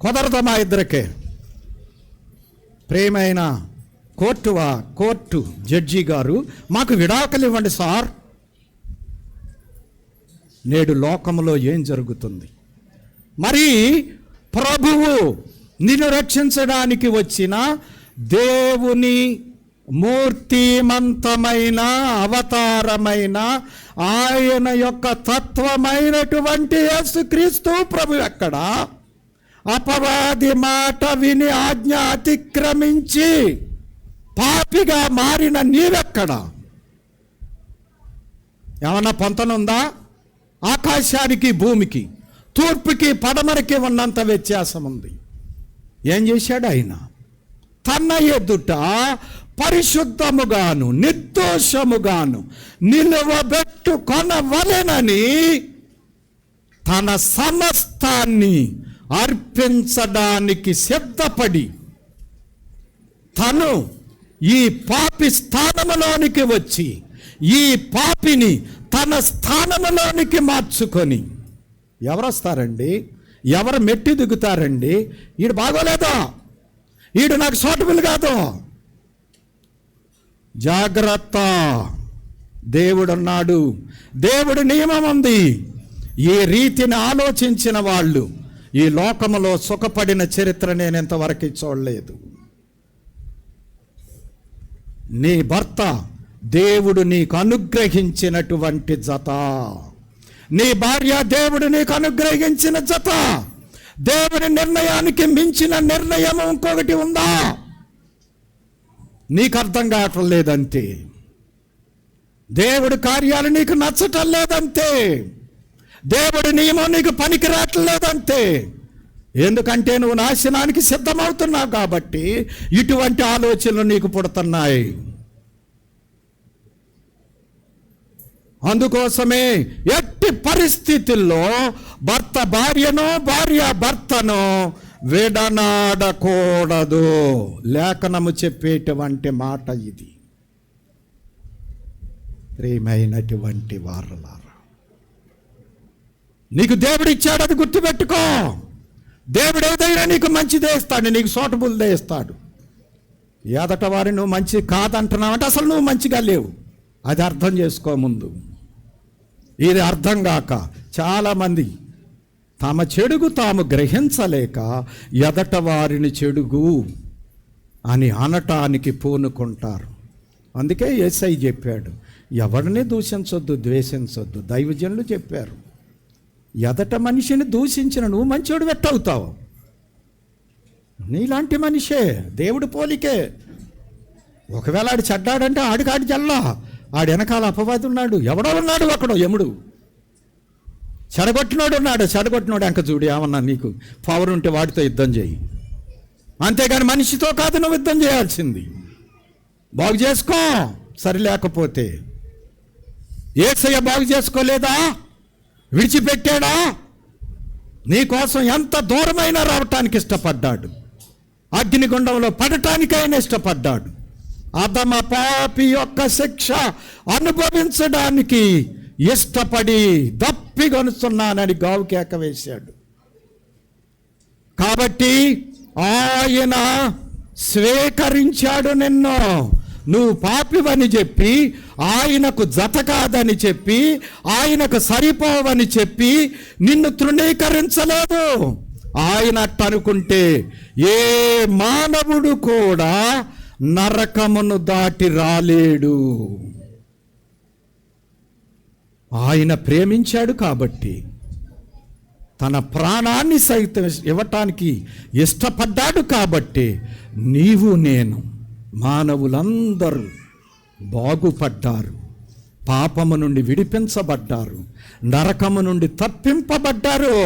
కుదరదు మా ఇద్దరికే. ప్రేమైన కోర్టు జడ్జి గారు, మాకు విడాకులు ఇవ్వండి సార్. నేడు లోకంలో ఏం జరుగుతుంది? మరి ప్రభువు నిన్ను రక్షించడానికి వచ్చిన దేవుని మూర్తిమంతమైన అవతారమైన ఆయన యొక్క తత్వమైనటువంటి యేసుక్రీస్తు ప్రభు ఎక్కడ? అపవాది మాట విని ఆజ్ఞ అతిక్రమించి పాపిగా మారిన నీవెక్కడ? ఏమన్నా పొంతనుందా? ఆకాశానికి భూమికి, తూర్పుకి పడమరకి ఉన్నంత వ్యత్యాసం ఉంది. ఏం చేశాడు ఆయన? తన ఎదుట పరిశుద్ధముగాను నిర్దోషముగాను నిలువబెట్టుకొనవలెనని తన సమస్తాన్ని అర్పించడానికి సిద్ధపడి తను ఈ పాపి స్థానములోనికి వచ్చి ఈ పాపిని తన స్థానములోనికి మార్చుకొని, ఎవరు వస్తారండి? ఎవరు మెట్టి దిగుతారండి? ఈడు బాగోలేదా, ఈడు నాకు సూటబుల్ కాదు, జాగ్రత్త. దేవుడున్నాడు, దేవుడి నియమం ఉంది. ఈ రీతిని ఆలోచించిన వాళ్ళు ఈ లోకములో సుఖపడిన చరిత్ర నేను ఇంతవరకు చూడలేదు. నీ భర్త దేవుడు నీకు అనుగ్రహించినటువంటి జత, నీ భార్య దేవుడు నీకు అనుగ్రహించిన జత. దేవుని నిర్ణయానికి మించిన నిర్ణయం ఇంకొకటి ఉందా? నీకు అర్థం కావటం లేదంతే, దేవుడి కార్యాలు నీకు నచ్చటం లేదంతే. దేవుడి నియమం నీకు పనికి రావట్లేదంతే. ఎందుకంటే నువ్వు నాశనానికి సిద్ధమవుతున్నావు కాబట్టి ఇటువంటి ఆలోచనలు నీకు పుడుతున్నాయి. అందుకోసమే ఎట్టి పరిస్థితుల్లో భర్త భార్యను, భార్య భర్తను విడనాడకూడదు. లేఖనము చెప్పేటువంటి మాట ఇది. ప్రియమైనటువంటి వారలారా, నీకు దేవుడు ఇచ్చాడు, అది గుర్తుపెట్టుకో. దేవుడు ఏదైనా నీకు మంచిదే ఇస్తాడు, నీకు సూటబుల్దే ఇస్తాడు. ఎదట వారి నువ్వు మంచి కాదంటున్నావంటే అసలు నువ్వు మంచిగా లేవు. అది అర్థం చేసుకో ముందు. ఇది అర్థం కాక చాలామంది తమ చెడుగు తాము గ్రహించలేక ఎదట వారిని చెడుగు అని అనటానికి పూనుకుంటారు. అందుకే యేసయ్య చెప్పాడు, ఎవరిని దూషించొద్దు, ద్వేషించొద్దు. దైవజనులు చెప్పారు, ఎదట మనిషిని దూషించిన నువ్వు మంచోడు వెట్టవుతావు. నీలాంటి మనిషే, దేవుడి పోలికే. ఒకవేళ ఆడు చెడ్డాడంటే ఆడికాడి జల్లా, ఆడి వెనకాల అపవాది ఉన్నాడు, ఎవడో ఉన్నాడు ఒకడో యముడు. చెడగొట్టినోడు ఉన్నాడు, చెడగొట్టినోడు ఎంక చూడు. ఏమన్నా నీకు పవర్ ఉంటే వాడితో యుద్ధం చేయి, అంతేగాని మనిషితో కాదు నువ్వు యుద్ధం చేయాల్సింది. బాగు చేసుకో. సరిలేకపోతే యేసయ్య బాగు చేసుకోలేదా? విడిచిపెట్టాడా? నీకోసం ఎంత దూరమైనా రావటానికి ఇష్టపడ్డాడు. అగ్నిగుండంలో పడటానికి ఆయన ఇష్టపడ్డాడు. అధమ పాపి యొక్క శిక్ష అనుభవించడానికి ఇష్టపడి దప్పిగొనుస్తున్నానని గావు కేక వేశాడు. కాబట్టి ఆయన స్వీకరించాడు నిన్ను. నువ్వు పాపివని చెప్పి, ఆయనకు జత కాదని చెప్పి, ఆయనకు సరిపోవని చెప్పి నిన్ను తృణీకరించలేదు. ఆయన అట్టనుకుంటే ఏ మానవుడు కూడా నరకమును దాటి రాలేడు. ఆయన ప్రేమించాడు కాబట్టి, తన ప్రాణాన్ని సైతం ఇవ్వటానికి ఇష్టపడ్డాడు కాబట్టి నీవు నేను మానవులందరూ బాగుపడ్డారు, పాపము నుండి విడిపించబడ్డారు, నరకము నుండి తప్పింపబడ్డారు,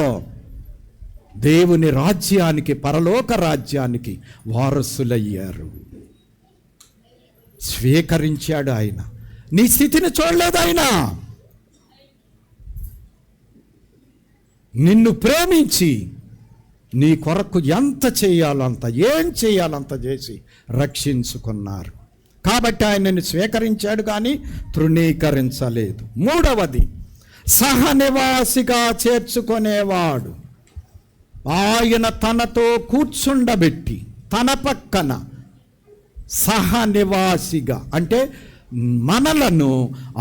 దేవుని రాజ్యానికి, పరలోక రాజ్యానికి వారసులయ్యారు. స్వీకరించాడు ఆయన. నీ స్థితిని చూడలేదు ఆయన. నిన్ను ప్రేమించి నీ కొరకు ఎంత చేయాలంత, ఏం చేయాలంత చేసి రక్షించుకున్నారు. కాబట్టి ఆయన నిన్ను స్వీకరించాడు కానీ తృణీకరించలేదు. మూడవది, సహనివాసిగా చేర్చుకునేవాడు. ఆయన తనతో కూర్చుండబెట్టి తన పక్కన సహనివాసిగా అంటే మనలను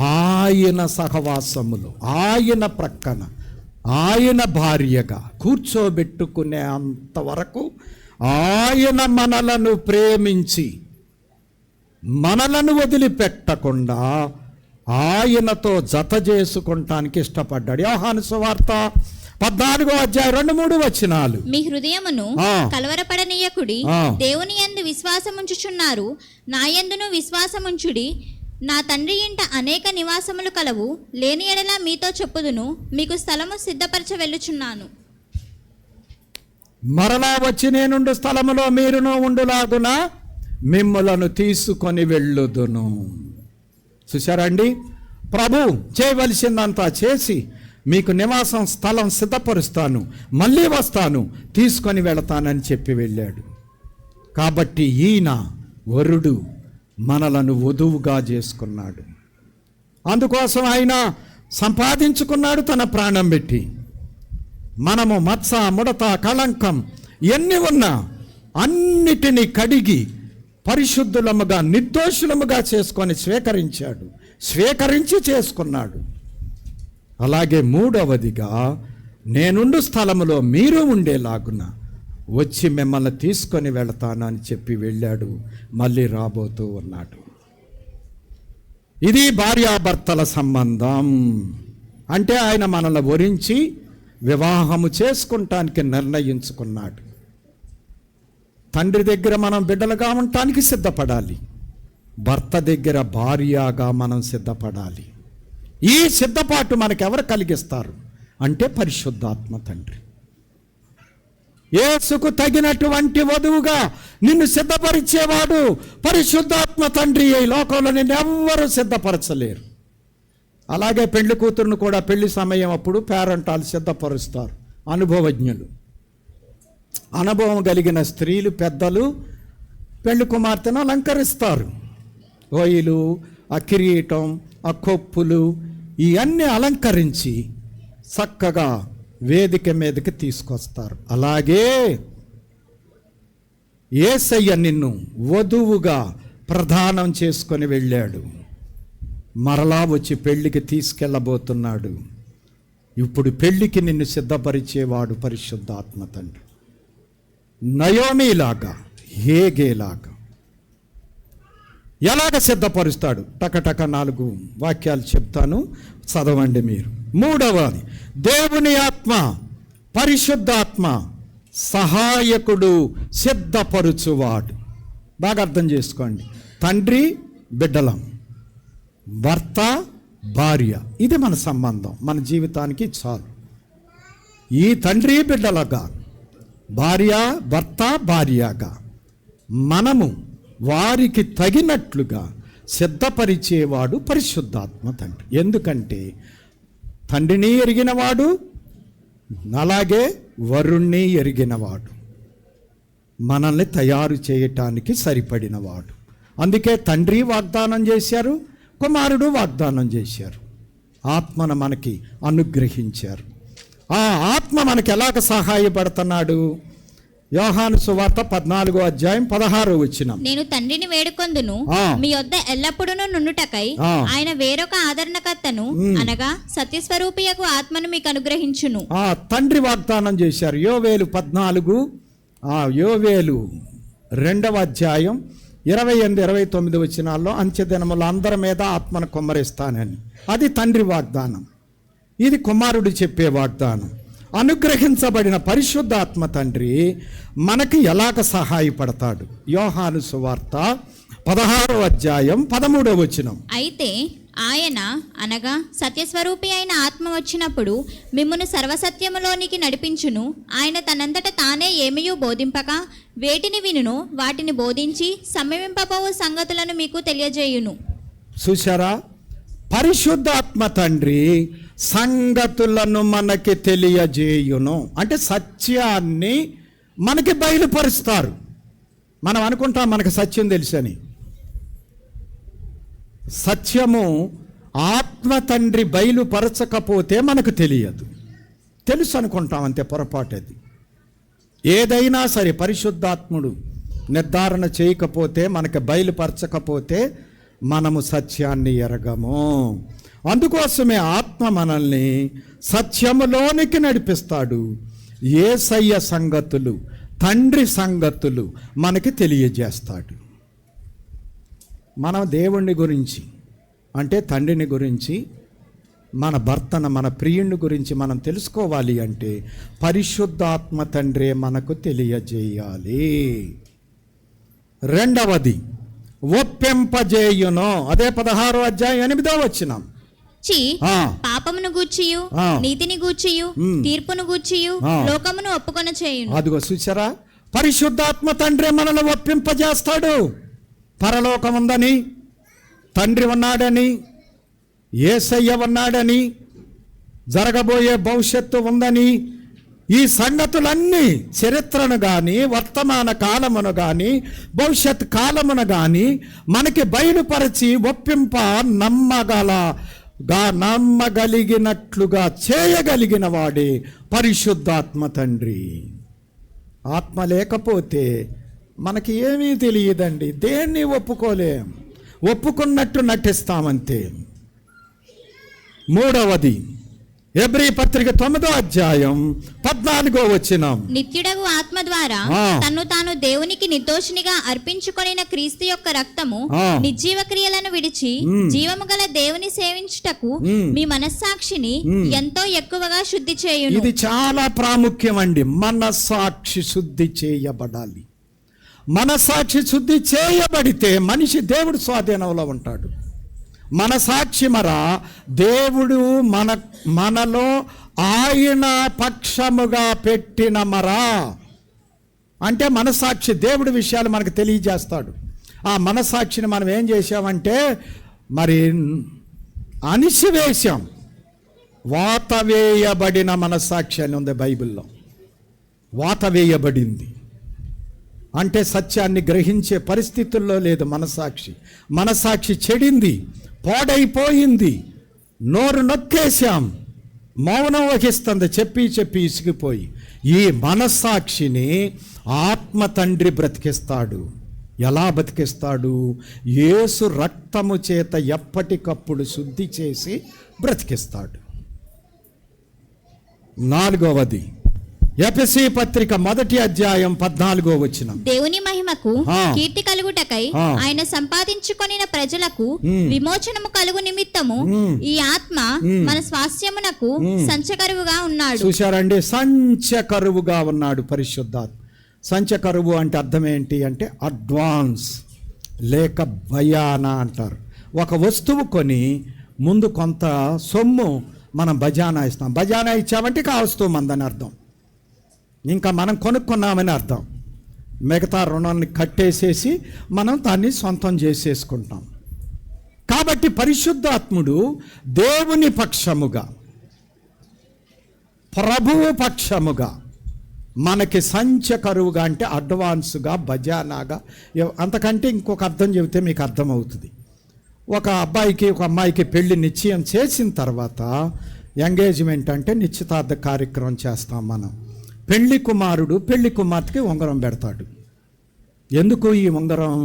ఆయన సహవాసములో, ఆయన ప్రక్కన, ఆయన భార్యగా కూర్చోబెట్టుకునే అంతవరకు ఆయన మనలను ప్రేమించి మనలను వదిలిపెట్టకుండా ఆయనతో జత చేసుకుంటానికి ఇష్టపడ్డాడు. యోహాను సువార్త 14:2-3 మీ హృదయమును కలవరపడనీయకుడి, దేవుని యందు విశ్వాసముంచుచున్నారు, నా యందును విశ్వాసముంచుడి. నా తండ్రి ఇంట అనేక నివాసములు కలవు, లేని ఎడల మీతో చెప్పుదును, మీకు స్థలము సిద్ధపరచ వెళ్ళుచున్నాను. మరలా వచ్చి నేనుండు స్థలములో మీరును ఉండులాగున మిమ్ములను తీసుకొని వెళ్ళుదును. చూశారండి, ప్రభు చేయవలసిందంతా చేసి మీకు నివాసం స్థలం సిద్ధపరుస్తాను, మళ్ళీ వస్తాను, తీసుకొని వెళతానని చెప్పి వెళ్ళాడు. కాబట్టి ఈయన వరుడు మనలను వధువుగా చేసుకున్నాడు. అందుకోసం ఆయన సంపాదించుకున్నాడు తన ప్రాణం పెట్టి. మనము మత్స, ముడత, కళంకం ఎన్ని ఉన్నా అన్నిటినీ కడిగి పరిశుద్ధులముగా, నిర్దోషులముగా చేసుకొని స్వీకరించాడు, స్వీకరించి చేసుకున్నాడు. అలాగే మూడవదిగా, నేనుండు స్థలములో మీరు ఉండేలాగున వచ్చి మిమ్మల్ని తీసుకొని వెళతాను అని చెప్పి వెళ్ళాడు, మళ్ళీ రాబోతూ ఉన్నాడు. ఇది భార్యాభర్తల సంబంధం. అంటే ఆయన మనల్ని వరించి వివాహము చేసుకుంటానికి నిర్ణయించుకున్నాడు. తండ్రి దగ్గర మనం బిడ్డలుగా ఉండటానికి సిద్ధపడాలి, భర్త దగ్గర భార్యగా మనం సిద్ధపడాలి. ఈ సిద్ధపాటు మనకెవరు కలిగిస్తారు? అంటే పరిశుద్ధాత్మ తండ్రి. యేసుకు తగినటువంటి వధువుగా నిన్ను సిద్ధపరిచేవాడు పరిశుద్ధాత్మ తండ్రి. ఈ లోకంలో నిన్ను ఎవ్వరూ సిద్ధపరచలేరు. అలాగే పెళ్లి కూతురును కూడా పెళ్లి సమయం అప్పుడు పేరంటాలు సిద్ధపరుస్తారు, అనుభవజ్ఞులు, అనుభవం కలిగిన స్త్రీలు, పెద్దలు పెళ్లి కుమార్తెను అలంకరిస్తారు. ఓయిలు, ఆ కిరీటం, ఆ కొప్పులు ఇవన్నీ అలంకరించి చక్కగా వేదిక మీదకి తీసుకొస్తారు. అలాగే యేసయ్య నిన్ను వధువుగా ప్రదానం చేసుకొని వెళ్ళాడు. మరలా వచ్చి పెళ్లికి తీసుకెళ్ళబోతున్నాడు. ఇప్పుడు పెళ్లికి నిన్ను సిద్ధపరిచేవాడు పరిశుద్ధాత్మ తండ్రి. నయోమిలాగా, హేగేలాగా ఎలాగ సిద్ధపరుస్తాడు? టకటక 4 వాక్యాలు చెప్తాను, చదవండి మీరు. 3వది, దేవుని ఆత్మ, పరిశుద్ధాత్మ సహాయకుడు, సిద్ధపరుచువాడు. బాగా అర్థం చేసుకోండి. తండ్రి బిడ్డలం, భర్త భార్య, ఇది మన సంబంధం, మన జీవితానికి చాలు. ఈ తండ్రి బిడ్డలుగా, భార్య భర్త భార్యగా మనము వారికి తగినట్లుగా సిద్ధపరిచేవాడు పరిశుద్ధాత్మ తండ్రి. ఎందుకంటే తండ్రిని ఎరిగినవాడు, అలాగే వరుణ్ణి ఎరిగినవాడు, మనల్ని తయారు చేయటానికి సరిపడినవాడు. అందుకే తండ్రి వాగ్దానం చేశారు, కుమారుడు వాగ్దానం చేశారు, ఆత్మను మనకి అనుగ్రహించారు. ఆ ఆత్మ మనకి ఎలాగ సహాయపడుతున్నాడు? యోహాను సువార్త 14వ అధ్యాయం 16వ వచనం. నేను తండ్రిని వేడుకొందును, మీ యొద్ద ఎల్లప్పుడూ నుండుటకై ఆయన వేరొక ఆదరణకర్తను అనగా సత్యస్వరూపియకు ఆత్మను మీకు అనుగ్రహించును. తండ్రి వాగ్దానం చేశారు. యోవేలు 14, యోవేలు 2వ అధ్యాయం 28, 29 వచనాల్లో అంత్యదినములు అందరి మీద ఆత్మను కుమ్మరిస్తానని. అది తండ్రి వాగ్దానం. ఇది కుమారుడు చెప్పే వాగ్దానం. అనుగ్రహించబడిన పరిశుద్ధాత్మ తండ్రి మనకి ఎలాగ సహాయపడతాడు? యోహాను సువార్త 16వ అధ్యాయం 13వ వచనం. అయితే ఆయన అనగా సత్యస్వరూపి అయిన ఆత్మ వచ్చినప్పుడు మిమ్మును సర్వసత్యములోనికి నడిపించును. ఆయన తనంతట తానే ఏమీయూ బోధింపక వేటిని వినును వాటిని బోధించి సమీపింపబోవు సంగతులను మీకు తెలియజేయును. చూశారా? పరిశుద్ధాత్మ తండ్రి సంగతులను మనకి తెలియజేయును. అంటే సత్యాన్ని మనకి బయలుపరుస్తారు. మనం అనుకుంటాం మనకు సత్యం తెలుసని. సత్యము ఆత్మ తండ్రి బయలుపరచకపోతే మనకు తెలియదు. తెలుసు అనుకుంటాం, అంతే, పొరపాటు అది. ఏదైనా సరే పరిశుద్ధాత్ముడు నిర్ధారణ చేయకపోతే, మనకు బయలుపరచకపోతే మనము సత్యాన్ని ఎరగము. అందుకోసమే ఆత్మ మనల్ని సత్యములోనికి నడిపిస్తాడు. యేసయ్య సంగతులు, తండ్రి సంగతులు మనకి తెలియజేస్తాడు. మనం దేవుణ్ణి గురించి, అంటే తండ్రిని గురించి, మన భర్తను, మన ప్రియుని గురించి మనం తెలుసుకోవాలి అంటే పరిశుద్ధాత్మ తండ్రే మనకు తెలియజేయాలి. 2వది, ఒప్పింపజేయును. అదే 16వ అధ్యాయం 8వ వచనం. పాపమును గూర్చియు నీతిని గూర్చియు తీర్పును గూర్చియు లోకమును ఒప్పుకొన చేయును. అదిగో చూసారా? పరిశుద్ధాత్మ తండ్రి మనల్ని ఒప్పింపజేస్తాడు. పరలోకం ఉందని, తండ్రి ఉన్నాడని, యేసయ్య ఉన్నాడని, జరగబోయే భవిష్యత్తు ఉందని, ఈ సంగతులన్నీ చరిత్రను కానీ, వర్తమాన కాలమును కానీ, భవిష్యత్ కాలమును కానీ మనకి బయలుపరిచి ఒప్పింప నమ్మగలిగినట్లుగా చేయగలిగిన వాడే పరిశుద్ధాత్మ తండ్రి. ఆత్మ లేకపోతే మనకి ఏమీ తెలియదండి. దేన్ని ఒప్పుకోలేం, ఒప్పుకున్నట్టు నటిస్తామంతే. 3వది, హెబ్రీ పత్రిక 9వ అధ్యాయం 14వ వచనం. నిత్యుడగు ఆత్మ ద్వారా తన్ను తాను దేవునికి నిర్దోషినిగా అర్పించుకొనిన క్రీస్తు యొక్క రక్తము నిర్జీవ క్రియలను విడిచి జీవము గల దేవుని సేవించుటకు మీ మనస్సాక్షిని ఎంతో ఎక్కువగా శుద్ధి చేయును. ఇది చాలా ప్రాముఖ్యం అండి. మనస్సాక్షి శుద్ధి చేయబడాలి. మనస్సాక్షి శుద్ధి చేయబడితే మనిషి దేవుడి స్వాధీనంలో ఉంటాడు. మనసాక్షి దేవుడు మనలో ఆయన పక్షముగా పెట్టిన మరా అంటే మనసాక్షి దేవుడి విషయాలు మనకు తెలియజేస్తాడు. ఆ మనసాక్షిని మనం ఏం చేసామంటే మరి అణిసివేశాం. వాత వేయబడిన మనసాక్షి అని ఉంది బైబిల్లో. వాత వేయబడింది అంటే సత్యాన్ని గ్రహించే పరిస్థితుల్లో లేదు మనసాక్షి. మనసాక్షి చెడింది, పాడైపోయింది, నోరు నొక్కేశాం, మౌనం వహిస్తుంది, చెప్పి ఇసిగిపోయి. ఈ మనసాక్షిని ఆత్మ తండ్రి బ్రతికిస్తాడు. ఎలా బ్రతికిస్తాడు? యేసు రక్తము చేత ఎప్పటికప్పుడు శుద్ధి చేసి బ్రతికిస్తాడు. 4వది ఎఫెసీ పత్రిక 1వ అధ్యాయం 14వ వచనం. దేవుని మహిమకు కీర్తి కలుగుటకై ఆయన సంపాదించుకొనిన ప్రజలకు విమోచనము కలుగు నిమిత్తము ఈ ఆత్మ మన స్వాస్థ్యమునకు సంచకరువుగా ఉన్నాడు. చూశారండి, సంచకరువుగా ఉన్నాడు పరిశుద్ధాత్మ. సంచకరువు అంటే అర్థం ఏంటి అంటే అడ్వాన్స్ లేక భయానా అంటారు. ఒక వస్తువు కొని ముందు కొంత సొమ్ము మనం బజానా ఇస్తాం. బజానా ఇచ్చామంటే కావస్తూ మందని అర్థం. ఇంకా మనం కొనుక్కున్నామని అర్థం. మిగతా రుణాన్ని కట్టేసేసి మనం దాన్ని సొంతం చేసేసుకుంటాం. కాబట్టి పరిశుద్ధాత్ముడు దేవుని పక్షముగా, ప్రభువు పక్షముగా మనకి సంచకరువుగా అంటే అడ్వాన్స్గా, బజానాగా, అంతకంటే ఇంకొక అర్థం చెబితే మీకు అర్థమవుతుంది. ఒక అబ్బాయికి ఒక అమ్మాయికి పెళ్లి నిశ్చయం చేసిన తర్వాత ఎంగేజ్మెంట్ అంటే నిశ్చితార్థ కార్యక్రమం చేస్తాం మనం. పెళ్లి కుమారుడు పెళ్లి కుమార్తెకి ఉంగరం పెడతాడు. ఎందుకు ఈ ఉంగరం?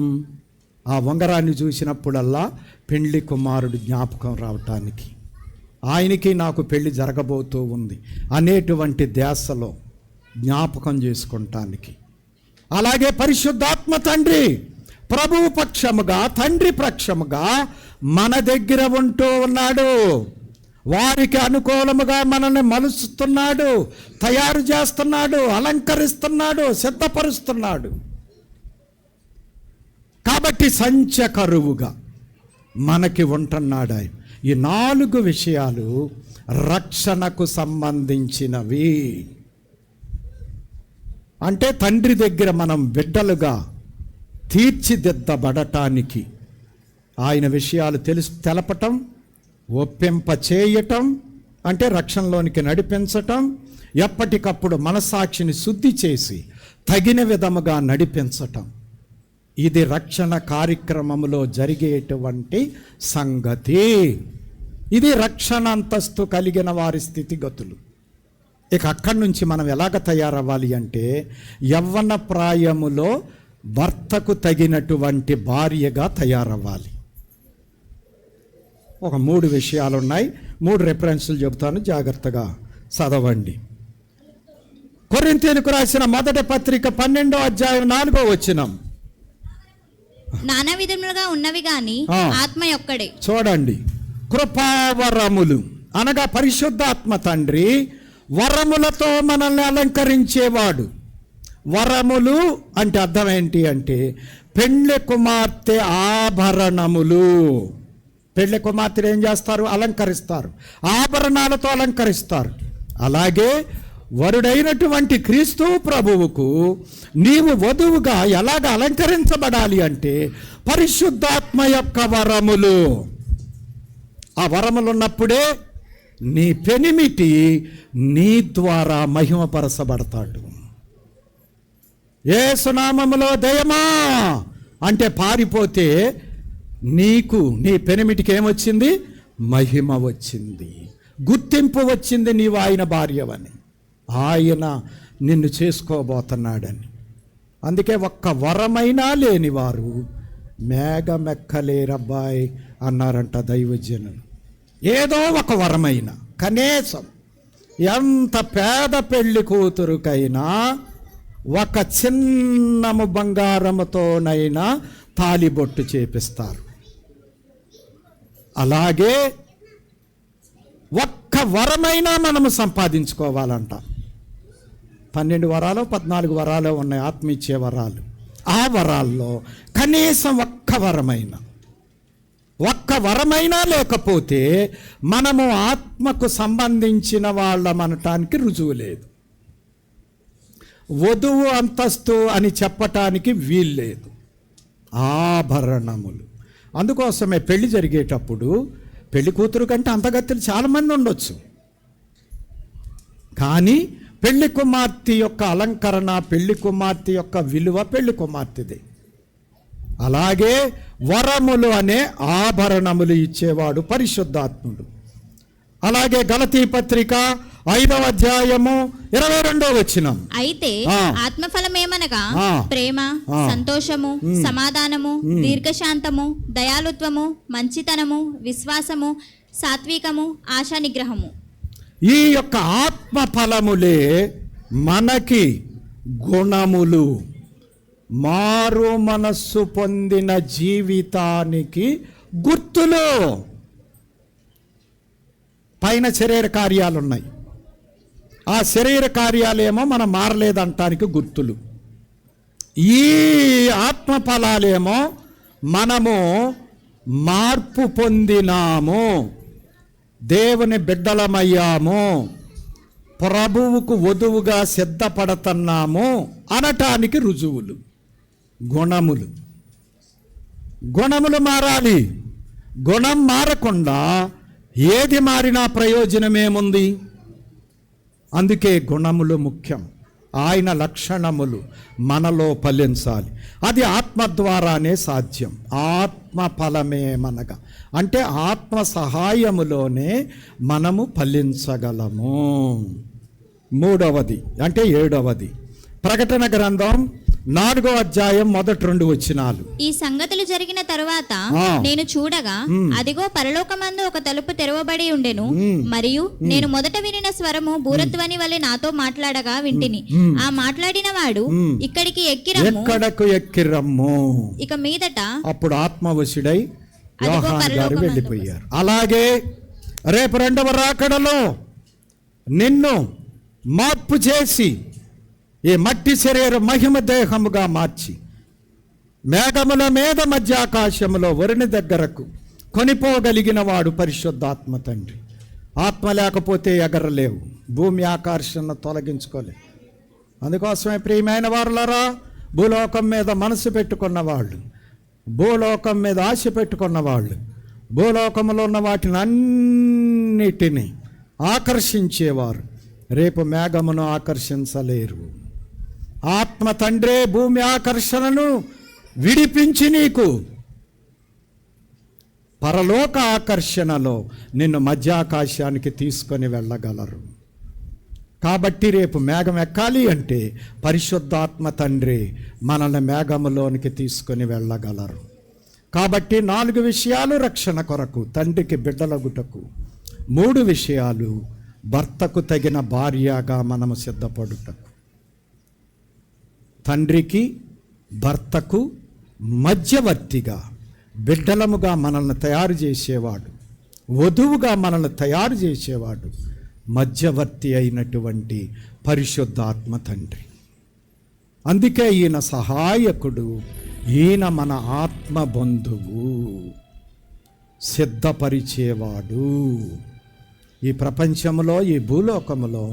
ఆ ఉంగరాన్ని చూసినప్పుడల్లా పెళ్లి కుమారుడు జ్ఞాపకం రావటానికి, ఆయనకి నాకు పెళ్లి జరగబోతూ ఉంది అనేటువంటి ధ్యాసలో జ్ఞాపకం చేసుకుంటానికి. అలాగే పరిశుద్ధాత్మ తండ్రి ప్రభువు పక్షముగా, తండ్రి పక్షముగా మన దగ్గర ఉంటూ ఉన్నాడు. వారికి అనుకూలముగా మనల్ని మలుస్తున్నాడు, తయారు చేస్తున్నాడు, అలంకరిస్తున్నాడు, సిద్ధపరుస్తున్నాడు. కాబట్టి సంచకరువుగా మనకి ఉంటున్నాడు ఆయన. ఈ 4 విషయాలు రక్షణకు సంబంధించినవి. అంటే తండ్రి దగ్గర మనం బిడ్డలుగా తీర్చిదిద్దబడటానికి ఆయన విషయాలు తెలపటం, ఒప్పింప చేయటం, అంటే రక్షణలోనికి నడిపించటం, ఎప్పటికప్పుడు మనసాక్షిని శుద్ధి చేసి తగిన విధముగా నడిపించటం. ఇది రక్షణ కార్యక్రమంలో జరిగేటువంటి సంగతి. ఇది రక్షణ అంతస్తు కలిగిన వారి స్థితిగతులు. ఇక అక్కడి నుంచి మనం ఎలాగ తయారవ్వాలి అంటే యవ్వన ప్రాయములో భర్తకు తగినటువంటి భార్యగా తయారవ్వాలి. ఒక 3 విషయాలు ఉన్నాయి. 3 రెఫరెన్సులు చెబుతాను, జాగ్రత్తగా చదవండి. కొరింథీయులకు రాసిన 1వ పత్రిక 12వ అధ్యాయం 4వ వచనం. నానా విధములుగా ఉన్నవి గాని ఆత్మ ఒక్కడే. చూడండి, కృపావరములు అనగా పరిశుద్ధాత్మ తండ్రి వరములతో మనల్ని అలంకరించేవాడు. వరములు అంటే అర్థం ఏంటి అంటే పెండ్లి కుమార్తె ఆభరణములు. పెండ్లి కుమార్తెలు ఏం చేస్తారు? అలంకరిస్తారు, ఆభరణాలతో అలంకరిస్తారు. అలాగే వరుడైనటువంటి క్రీస్తు ప్రభువుకు నీవు వధువుగా ఎలాగ అలంకరించబడాలి అంటే పరిశుద్ధాత్మ యొక్క వరములు. ఆ వరములు ఉన్నప్పుడే నీ పెనిమిటి నీ ద్వారా మహిమపరచబడతాడు. యేసు నామములో దయమా అంటే పారిపోతే నీకు నీ పెనిమిటికి ఏమొచ్చింది? మహిమ వచ్చింది, గుర్తింపు వచ్చింది, నీవు ఆయన భార్యవని, ఆయన నిన్ను చేసుకోబోతున్నాడని. అందుకే ఒక్క వరమైనా లేని వారు మేఘమెక్కలేరబ్బాయి అన్నారంట దైవజనులు. ఏదో ఒక వరమైన, కనీసం ఎంత పేద పెళ్లి కూతురుకైనా ఒక చిన్నము బంగారముతోనైనా తాలిబొట్టు చేపిస్తారు. అలాగే ఒక్క వరమైనా మనము సంపాదించుకోవాలంట. 12 వరాలు 14 వరాలు ఉన్నాయి, ఆత్మీచ్చే వరాలు. ఆ వరాల్లో కనీసం ఒక్క ఒక్క వరమైనా లేకపోతే మనము ఆత్మకు సంబంధించిన వాళ్ళమనటానికి రుజువు లేదు. వధువు అంతస్తు అని చెప్పటానికి వీల్లేదు. ఆభరణములు. అందుకోసమే పెళ్లి జరిగేటప్పుడు పెళ్లి కూతురు కంటే అంతగత్తెలు చాలామంది ఉండొచ్చు, కానీ పెళ్లి కుమార్తె యొక్క అలంకరణ, పెళ్లి కుమార్తె యొక్క విలువ పెళ్లి కుమార్తెదే. అలాగే వరములు అనే ఆభరణములు ఇచ్చేవాడు పరిశుద్ధాత్ముడు. అలాగే గలతీ పత్రిక 5వ అధ్యాయము 22వ వచనం. అయితే ఆత్మఫలమేమనగా ప్రేమ, సంతోషము, సమాధానము, దీర్ఘశాంతము, దయాలుత్వము, మంచితనము, విశ్వాసము, సాత్వికము, ఆశా నిగ్రహము. ఈ యొక్క ఆత్మ ఫలములే మనకి గుణములు, మారు మనస్సు పొందిన జీవితానికి గుర్తులు. పైన శరీర కార్యాలు ఉన్నాయి, ఆ శరీర కార్యాలేమో మనం మారలేదంటానికి గుర్తులు. ఈ ఆత్మ ఫలాలేమో మనము మార్పు పొందినాము, దేవుని బిడ్డలమయ్యాము, ప్రభువుకు వధువుగా సిద్ధపడుతున్నాము అనటానికి రుజువులు. గుణములు మారాలి. గుణం మారకుండా ఏది మారినా ప్రయోజనమేముంది? అందుకే గుణములు ముఖ్యం. ఆయన లక్షణములు మనలో ఫలించాలి. అది ఆత్మ ద్వారానే సాధ్యం. ఆత్మ ఫలమేమనగా అంటే ఆత్మ సహాయములోనే మనము ఫలించగలము. 3వది అంటే 7వది ప్రకటన గ్రంథం 4వ అధ్యాయం 1-2 వచనాలు. ఈ సంగతులు జరిగిన తరువాత నేను చూడగా అదిగో పరలోకమందు ఒక తలుపు తెరవబడి ఉండెను, మరియు నేను మొదట వినిన స్వరము బూరధ్వని వలె నాతో మాట్లాడగా వింటిని. ఆ మాట్లాడిన వాడు ఇక్కడికి ఎక్కిరమ్ము. ఇక మీదట అప్పుడు ఆత్మవశుడై యోహాను గారు వెళ్ళిపోయారు. అలాగే రేపు 2వ రాకడలో నిన్ను మార్పు చేసి ఈ మట్టి శరీరం మహిమ దేహముగా మార్చి మేఘముల మీద మధ్యాకాశములో వరుని దగ్గరకు కొనిపోగలిగిన వాడు పరిశుద్ధాత్మ తండ్రి. ఆత్మ లేకపోతే ఎగరలేవు, భూమి ఆకర్షణ తొలగించుకోలేవు. అందుకోసమే ప్రియమైన వారులారా, భూలోకం మీద మనసు పెట్టుకున్న వాళ్ళు, భూలోకం మీద ఆశ పెట్టుకున్న వాళ్ళు, భూలోకంలో ఉన్న వాటిని అన్నిటినీ ఆకర్షించేవారు రేపు మేఘమును ఆకర్షించలేరు. ఆత్మ తండ్రే భూమి ఆకర్షణను విడిపించి నీకు పరలోక ఆకర్షణలో నిన్ను మధ్యాకాశానికి తీసుకొని వెళ్ళగలరు. కాబట్టి రేపు మేఘం ఎక్కాలి అంటే పరిశుద్ధాత్మ తండ్రి మనల్ని మేఘములోనికి తీసుకొని వెళ్ళగలరు. కాబట్టి 4 విషయాలు రక్షణ కొరకు, తండ్రికి బిడ్డలగుటకు. 3 విషయాలు భర్తకు తగిన భార్యగా మనము సిద్ధపడుటకు. తండ్రికి భర్తకు మధ్యవర్తిగా, బిడ్డలముగా మనల్ని తయారు చేసేవాడు, వధువుగా మనల్ని తయారు చేసేవాడు మధ్యవర్తి అయినటువంటి పరిశుద్ధాత్మ తండ్రి. అందుకే ఈయన సహాయకుడు, ఈయన మన ఆత్మ బంధువు, సిద్ధపరిచేవాడు. ఈ ప్రపంచంలో, ఈ భూలోకములో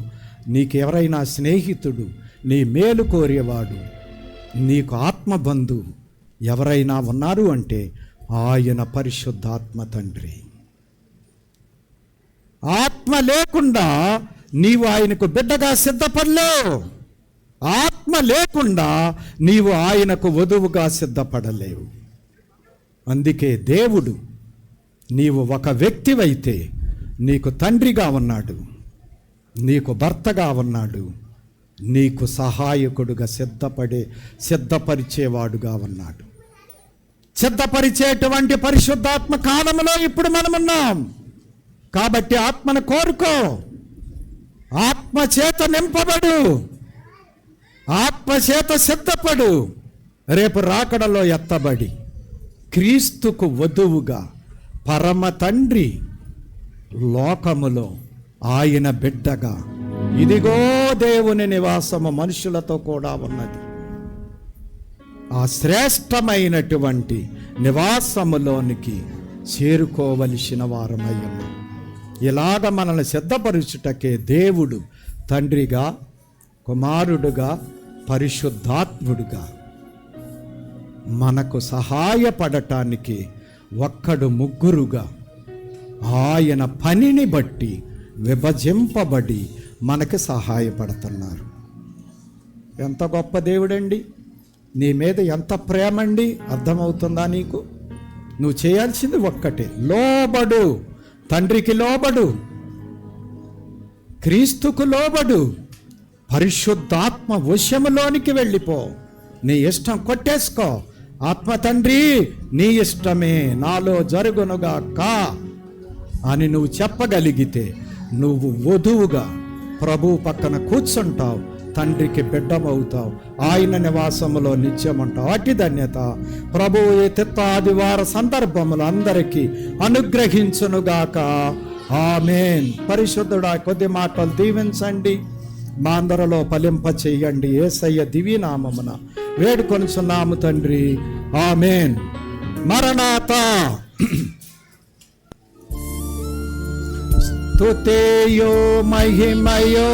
నీకెవరైనా స్నేహితుడు, నీ మేలు కోరేవాడు, నీకు ఆత్మబంధు ఎవరైనా ఉన్నారు అంటే ఆయన పరిశుద్ధాత్మ తండ్రి. ఆత్మ లేకుండా నీవు ఆయనకు బిడ్డగా సిద్ధపడలేవు. ఆత్మ లేకుండా నీవు ఆయనకు వధువుగా సిద్ధపడలేవు. అందుకే దేవుడు, నీవు ఒక వ్యక్తివైతే నీకు తండ్రిగా ఉన్నాడు, నీకు భర్తగా ఉన్నాడు, నీకు సహాయకుడుగా సిద్ధపరిచేవాడుగా ఉన్నాడు. సిద్ధపరిచేటువంటి పరిశుద్ధాత్మ కాలంలో ఇప్పుడు మనమున్నాం. కాబట్టి ఆత్మను కోరుకో, ఆత్మ చేత నింపబడు, ఆత్మ చేత సిద్ధపడు. రేపు రాకడలో ఎత్తబడి క్రీస్తుకు వధువుగా పరమ తండ్రి లోకములో ఆయన బిడ్డగా, ఇదిగో దేవుని నివాసము మనుషులతో కూడా ఉన్నది, ఆ శ్రేష్టమైనటువంటి నివాసములోనికి చేరుకోవలసిన వారమై ఉన్నాం. ఇలాగ మనల్ని సిద్ధపరుచుటకే దేవుడు తండ్రిగా, కుమారుడుగా, పరిశుద్ధాత్ముడుగా మనకు సహాయపడటానికి ఒక్కడు ముగ్గురుగా ఆయన పనిని బట్టి విభజింపబడి మనకి సహాయపడుతున్నారు. ఎంత గొప్ప దేవుడండి! నీ మీద ఎంత ప్రేమండి! అర్థమవుతుందా నీకు? నువ్వు చేయాల్సింది ఒక్కటే, లోబడు. తండ్రికి లోబడు, క్రీస్తుకు లోబడు, పరిశుద్ధాత్మ వశములోనికి వెళ్ళిపో. నీ ఇష్టం కొట్టేసుకో. ఆత్మ తండ్రి, నీ ఇష్టమే నాలో జరుగునుగాక అని నువ్వు చెప్పగలిగితే నువ్వు వధువుగా ప్రభు పక్కన కూర్చుంటావు, తండ్రికి బిడ్డమవుతావు, ఆయన నివాసములో నిత్యమంటావు. అట్టి ధన్యత ప్రభువు ఈ తిత్త ఆదివార సందర్భములు అందరికీ అనుగ్రహించునుగాక. ఆమేన్. పరిశుద్ధుడా, కొద్ది మాటలు దీవించండి, మా అందరిలో ఫలింప చెయ్యండి. యేసయ్య దివ్యనామమున వేడుకొనుచున్నాము తండ్రి. ఆమేన్. మరణాతా. స్తుతియో మహిమయో